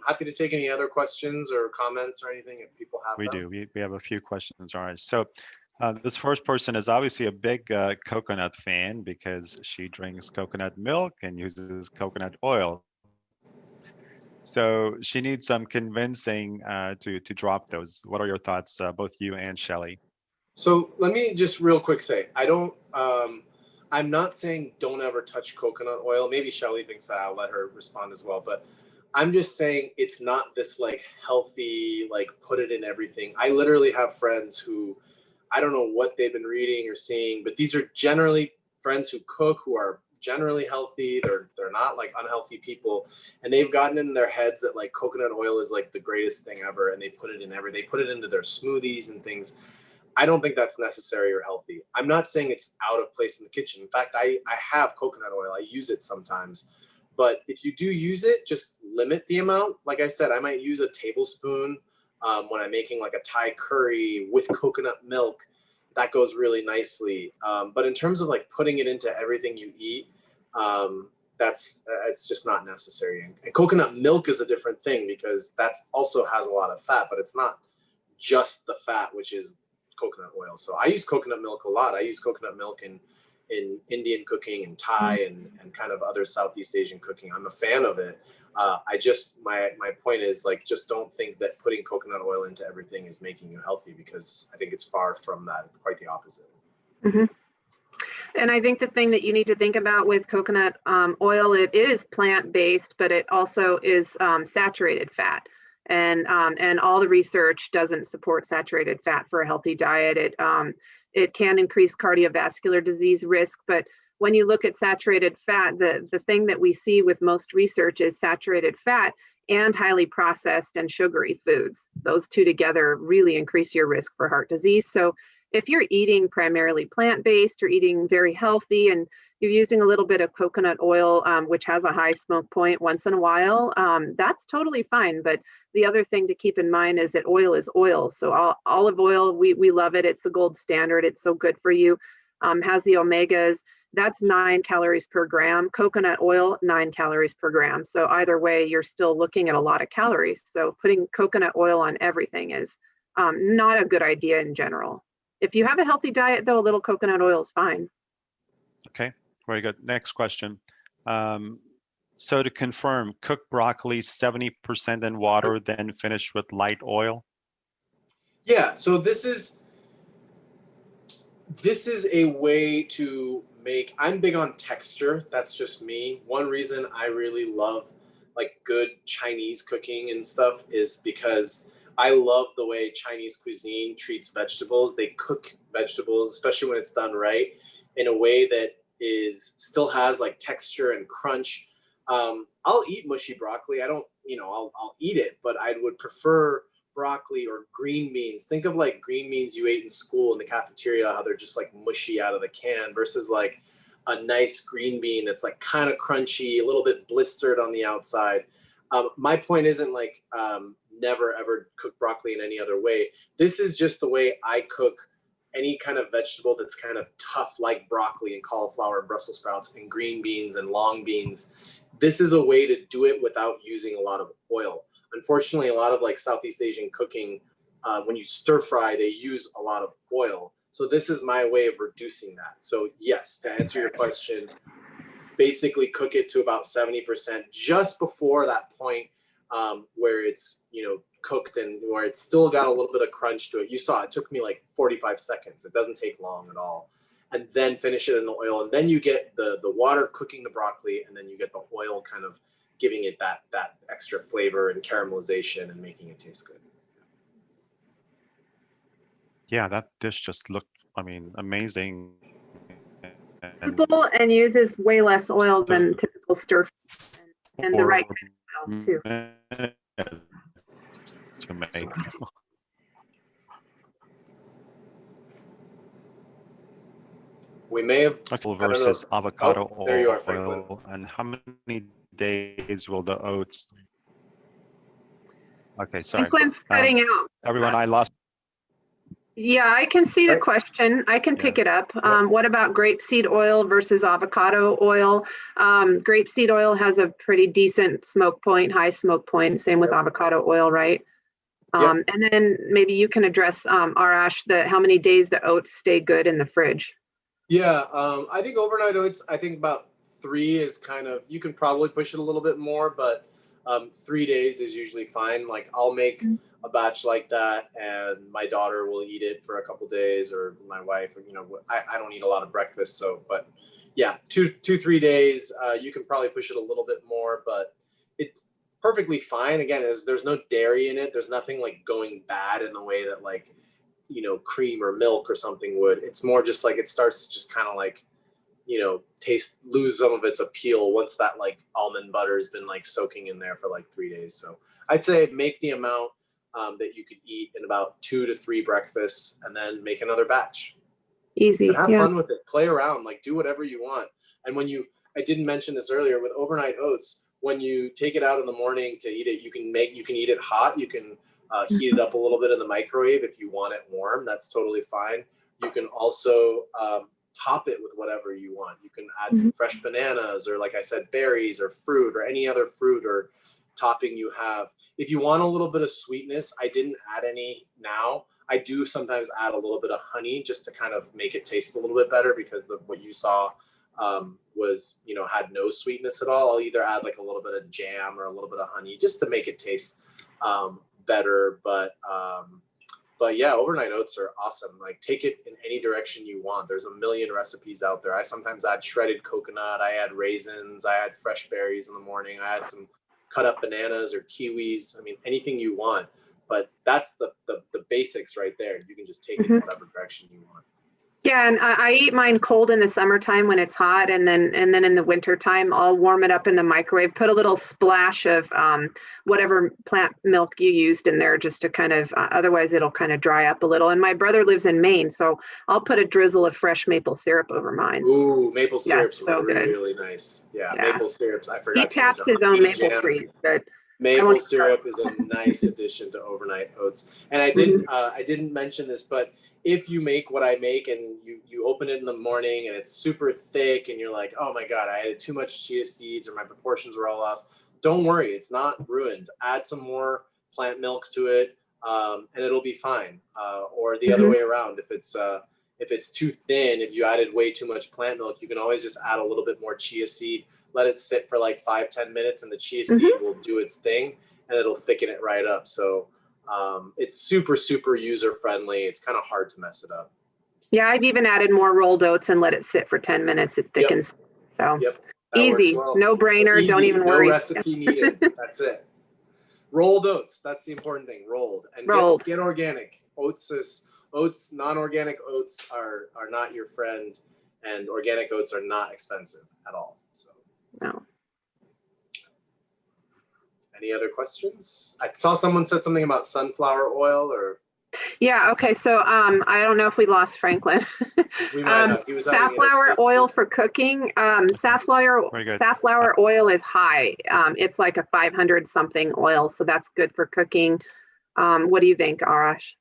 Happy to take any other questions or comments or anything if people have We them. do. We have a few questions. All right. So this first person is obviously a big coconut fan because she drinks coconut milk and uses coconut oil. So she needs some convincing to drop those. What are your thoughts, both you and Shelly? So let me just real quick say, I'm not saying don't ever touch coconut oil. Maybe Shelly thinks that. I'll let her respond as well. But I'm just saying it's not this like healthy, like put it in everything. I literally have friends who, I don't know what they've been reading or seeing, but these are generally friends who cook, who are generally healthy. They're not like unhealthy people. And they've gotten in their heads that like coconut oil is like the greatest thing ever. And they put it into their smoothies and things. I don't think that's necessary or healthy. I'm not saying it's out of place in the kitchen. In fact, I have coconut oil. I use it sometimes. But if you do use it, just limit the amount. Like I said, I might use a tablespoon when I'm making like a Thai curry with coconut milk. That goes really nicely. But in terms of like putting it into everything you eat, it's just not necessary. And coconut milk is a different thing because that's also has a lot of fat, but it's not just the fat, which is coconut oil. So I use coconut milk a lot. I use coconut milk in Indian cooking and Thai and kind of other Southeast Asian cooking. I'm a fan of it. My point is like, just don't think that putting coconut oil into everything is making you healthy, because I think it's far from that, quite the opposite. And I think the thing that you need to think about with coconut oil, it is plant-based, but it also is saturated fat. And all the research doesn't support saturated fat for a healthy diet. It can increase cardiovascular disease risk, but when you look at saturated fat, the thing that we see with most research is saturated fat and highly processed and sugary foods. Those two together really increase your risk for heart disease. So if you're eating primarily plant-based or eating very healthy and you're using a little bit of coconut oil, which has a high smoke point once in a while, that's totally fine. But the other thing to keep in mind is that oil is oil. So olive oil, we love it. It's the gold standard. It's so good for you. Has the omegas. That's 9 calories per gram. Coconut oil, 9 calories per gram. So either way, you're still looking at a lot of calories. So putting coconut oil on everything is not a good idea in general. If you have a healthy diet, though, a little coconut oil is fine. Okay, very good. Next question. So to confirm, cook broccoli 70% in water, then finish with light oil? Yeah, so this is a way to make, I'm big on texture. That's just me. One reason I really love like good Chinese cooking and stuff is because I love the way Chinese cuisine treats vegetables. They cook vegetables, especially when it's done right, in a way that still has like texture and crunch. I'll eat mushy broccoli. I don't, I'll eat it, but I would prefer broccoli or green beans. Think of like green beans you ate in school in the cafeteria, how they're just like mushy out of the can, versus like a nice green bean that's like kind of crunchy, a little bit blistered on the outside. My point isn't like never ever cook broccoli in any other way. This is just the way I cook any kind of vegetable that's kind of tough, like broccoli and cauliflower and Brussels sprouts and green beans and long beans. this is a way to do it without using a lot of oil. Unfortunately, a lot of like Southeast Asian cooking, when you stir fry, they use a lot of oil. So this is my way of reducing that. So yes, to answer your question, basically cook it to about 70% just before that point where it's, you know, cooked and where it's still got a little bit of crunch to it. You saw it took me like 45 seconds. It doesn't take long at all. And then finish it in the oil. And then you get the water cooking the broccoli, and then you get the oil kind of giving it that extra flavor and caramelization and making it taste good. Yeah, that dish just looked, I mean, amazing. Simple and uses way less oil than typical stir fry, and the right kind of oil too. To make. We may have versus avocado oil. There you are, Franklin. And how many days will the oats? Okay, sorry. Franklin's cutting out. Everyone, I lost. Yeah, I can see the question. I can pick it up. What about grapeseed oil versus avocado oil? Grapeseed oil has a pretty decent smoke point, high smoke point. Same with avocado oil, right? And then maybe you can address, Arash, how many days the oats stay good in the fridge. Yeah, I think overnight oats, I think about 3 is kind of, you can probably push it a little bit more, but 3 days is usually fine. Like I'll make a batch like that and my daughter will eat it for a couple days, or my wife, or, you know, I don't eat a lot of breakfast. So, but yeah, 3 days, you can probably push it a little bit more, but it's perfectly fine. Again, there's no dairy in it. There's nothing like going bad in the way that like, you know, cream or milk or something would. It's more just like it starts to just kind of like, you know, lose some of its appeal once that like almond butter has been like soaking in there for like 3 days. So I'd say make the amount that you could eat in about 2 to 3 breakfasts, and then make another batch. Easy. And have fun with it. Play around, like do whatever you want. And when I didn't mention this earlier with overnight oats, when you take it out in the morning to eat it, you can eat it hot. You can heat it up a little bit in the microwave if you want it warm. That's totally fine. You can also top it with whatever you want. You can add some fresh bananas, or like I said, berries or fruit or any other fruit or topping you have. If you want a little bit of sweetness, I didn't add any now. I do sometimes add a little bit of honey just to kind of make it taste a little bit better, because what you saw was, you know, had no sweetness at all. I'll either add like a little bit of jam or a little bit of honey just to make it taste better. But yeah, overnight oats are awesome. Like take it in any direction you want. There's a million recipes out there. I sometimes add shredded coconut. I add raisins. I add fresh berries in the morning. I add some cut up bananas or kiwis. I mean, anything you want. But that's the basics right there. You can just take it in whatever direction you want. Yeah, and I eat mine cold in the summertime when it's hot, and then in the wintertime, I'll warm it up in the microwave, put a little splash of whatever plant milk you used in there, just to kind of, otherwise it'll kind of dry up a little. And my brother lives in Maine, so I'll put a drizzle of fresh maple syrup over mine. Ooh, maple syrup's so really, good. really nice. Yeah, maple syrups. I forgot. He taps his own maple trees, but maple syrup is a nice addition to overnight oats. And I didn't mention this, but if you make what I make and you open it in the morning and it's super thick and you're like, oh my God, I added too much chia seeds or my proportions were all off, don't worry, it's not ruined. Add some more plant milk to it and it'll be fine. Or the other way around, if it's too thin, if you added way too much plant milk, you can always just add a little bit more chia seed, let it sit for like 5-10 minutes, and the chia seed will do its thing and it'll thicken it right up. So it's super, super user friendly. It's kind of hard to mess it up. Yeah, I've even added more rolled oats and let it sit for 10 minutes. It thickens. So easy, well. No brainer. Easy. Don't even worry. No recipe needed. That's it. Rolled oats. That's the important thing. Rolled. And get organic. Oats, non-organic oats are not your friend, and organic oats are not expensive at all. So no. Any other questions? I saw someone said something about sunflower oil or. Yeah. Okay. So I don't know if we lost Franklin. We might have. He was safflower oil for cooking. Safflower oil is high. It's like a 500 something oil, so that's good for cooking. What do you think, Arash?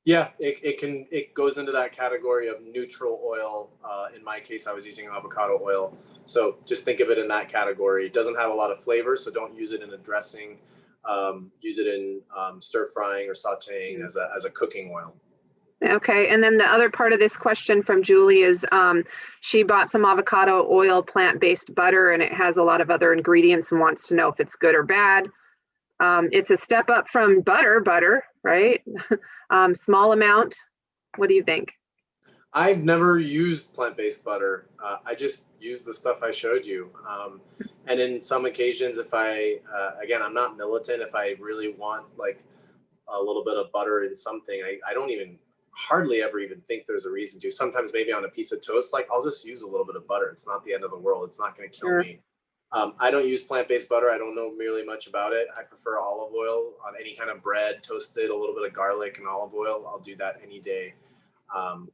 Yeah, it goes into that category of neutral oil. In my case, I was using avocado oil. So just think of it in that category. It doesn't have a lot of flavor, so don't use it in a dressing. Use it in stir frying or sauteing as a cooking oil. Okay, and then the other part of this question from Julie is she bought some avocado oil plant-based butter, and it has a lot of other ingredients and wants to know if it's good or bad. It's a step up from butter, right? Small amount. What do you think? I've never used plant-based butter. I just use the stuff I showed you. And in some occasions, if again, I'm not militant. If I really want like a little bit of butter in something, I don't even hardly ever even think there's a reason to. Sometimes maybe on a piece of toast, like I'll just use a little bit of butter. It's not the end of the world. It's not going to kill me. I don't use plant-based butter. I don't know really much about it. I prefer olive oil on any kind of bread, toasted, a little bit of garlic and olive oil. I'll do that any day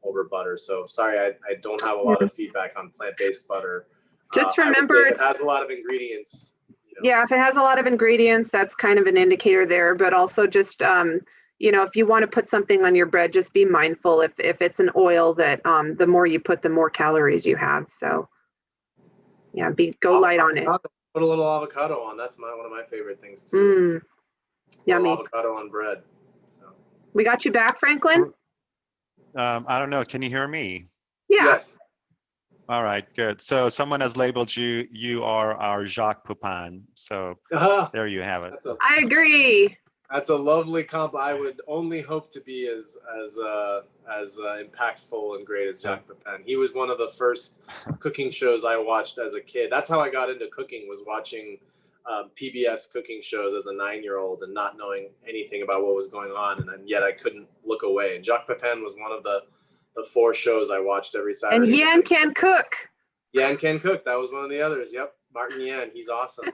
over butter. So sorry, I don't have a lot of feedback on plant-based butter. Just remember it has a lot of ingredients. Yeah, if it has a lot of ingredients, that's kind of an indicator there. But also just, if you want to put something on your bread, just be mindful if it's an oil that the more you put, the more calories you have. So yeah, go light on it. Put a little avocado on. That's one of my favorite things too. Yummy. Avocado on bread. So. We got you back, Franklin? I don't know. Can you hear me? Yeah. Yes. All right, good. So someone has labeled you. You are our Jacques Pepin. So there you have it. I agree. That's a lovely comp. I would only hope to be as impactful and great as Jacques Pepin. He was one of the first cooking shows I watched as a kid. That's how I got into cooking, was watching PBS cooking shows as a 9-year-old and not knowing anything about what was going on, and then yet I couldn't look away. And Jacques Pepin was one of the 4 shows I watched every Saturday. And Yan Can Cook. Yan Can Cook. That was one of the others. Yep, Martin Yan. He's awesome.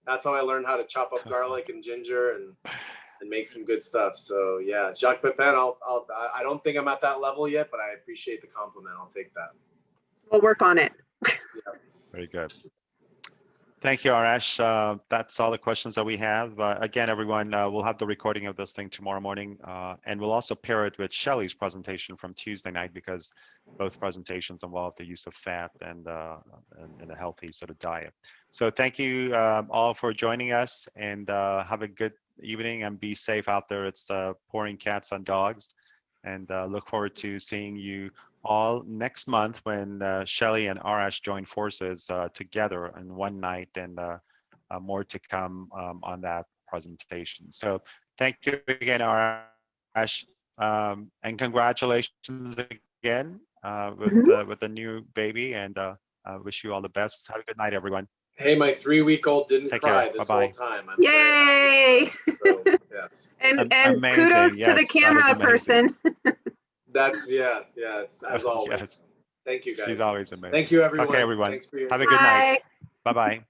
That's how I learned how to chop up garlic and ginger and make some good stuff. So yeah, Jacques Pepin. I don't think I'm at that level yet, but I appreciate the compliment. I'll take that. We'll work on it. Yeah. Very good. Thank you, Arash. That's all the questions that we have. Again, everyone, we'll have the recording of this thing tomorrow morning, and we'll also pair it with Shelley's presentation from Tuesday night, because both presentations involve the use of fat and a healthy sort of diet. So thank you all for joining us, and have a good evening and be safe out there. It's pouring cats and dogs, and look forward to seeing you all next month when Shelley and Arash join forces together in one night, and more to come on that presentation. So thank you again, Arash, and congratulations again with the new baby, and wish you all the best. Have a good night, everyone. Hey, my 3-week-old didn't cry this whole time. Yay! So, yes. And kudos to the camera person. That's as always. Yes. Thank you, guys. She's always amazing. Thank you, everyone. Okay, everyone. Thanks for your have a good night. Bye-bye.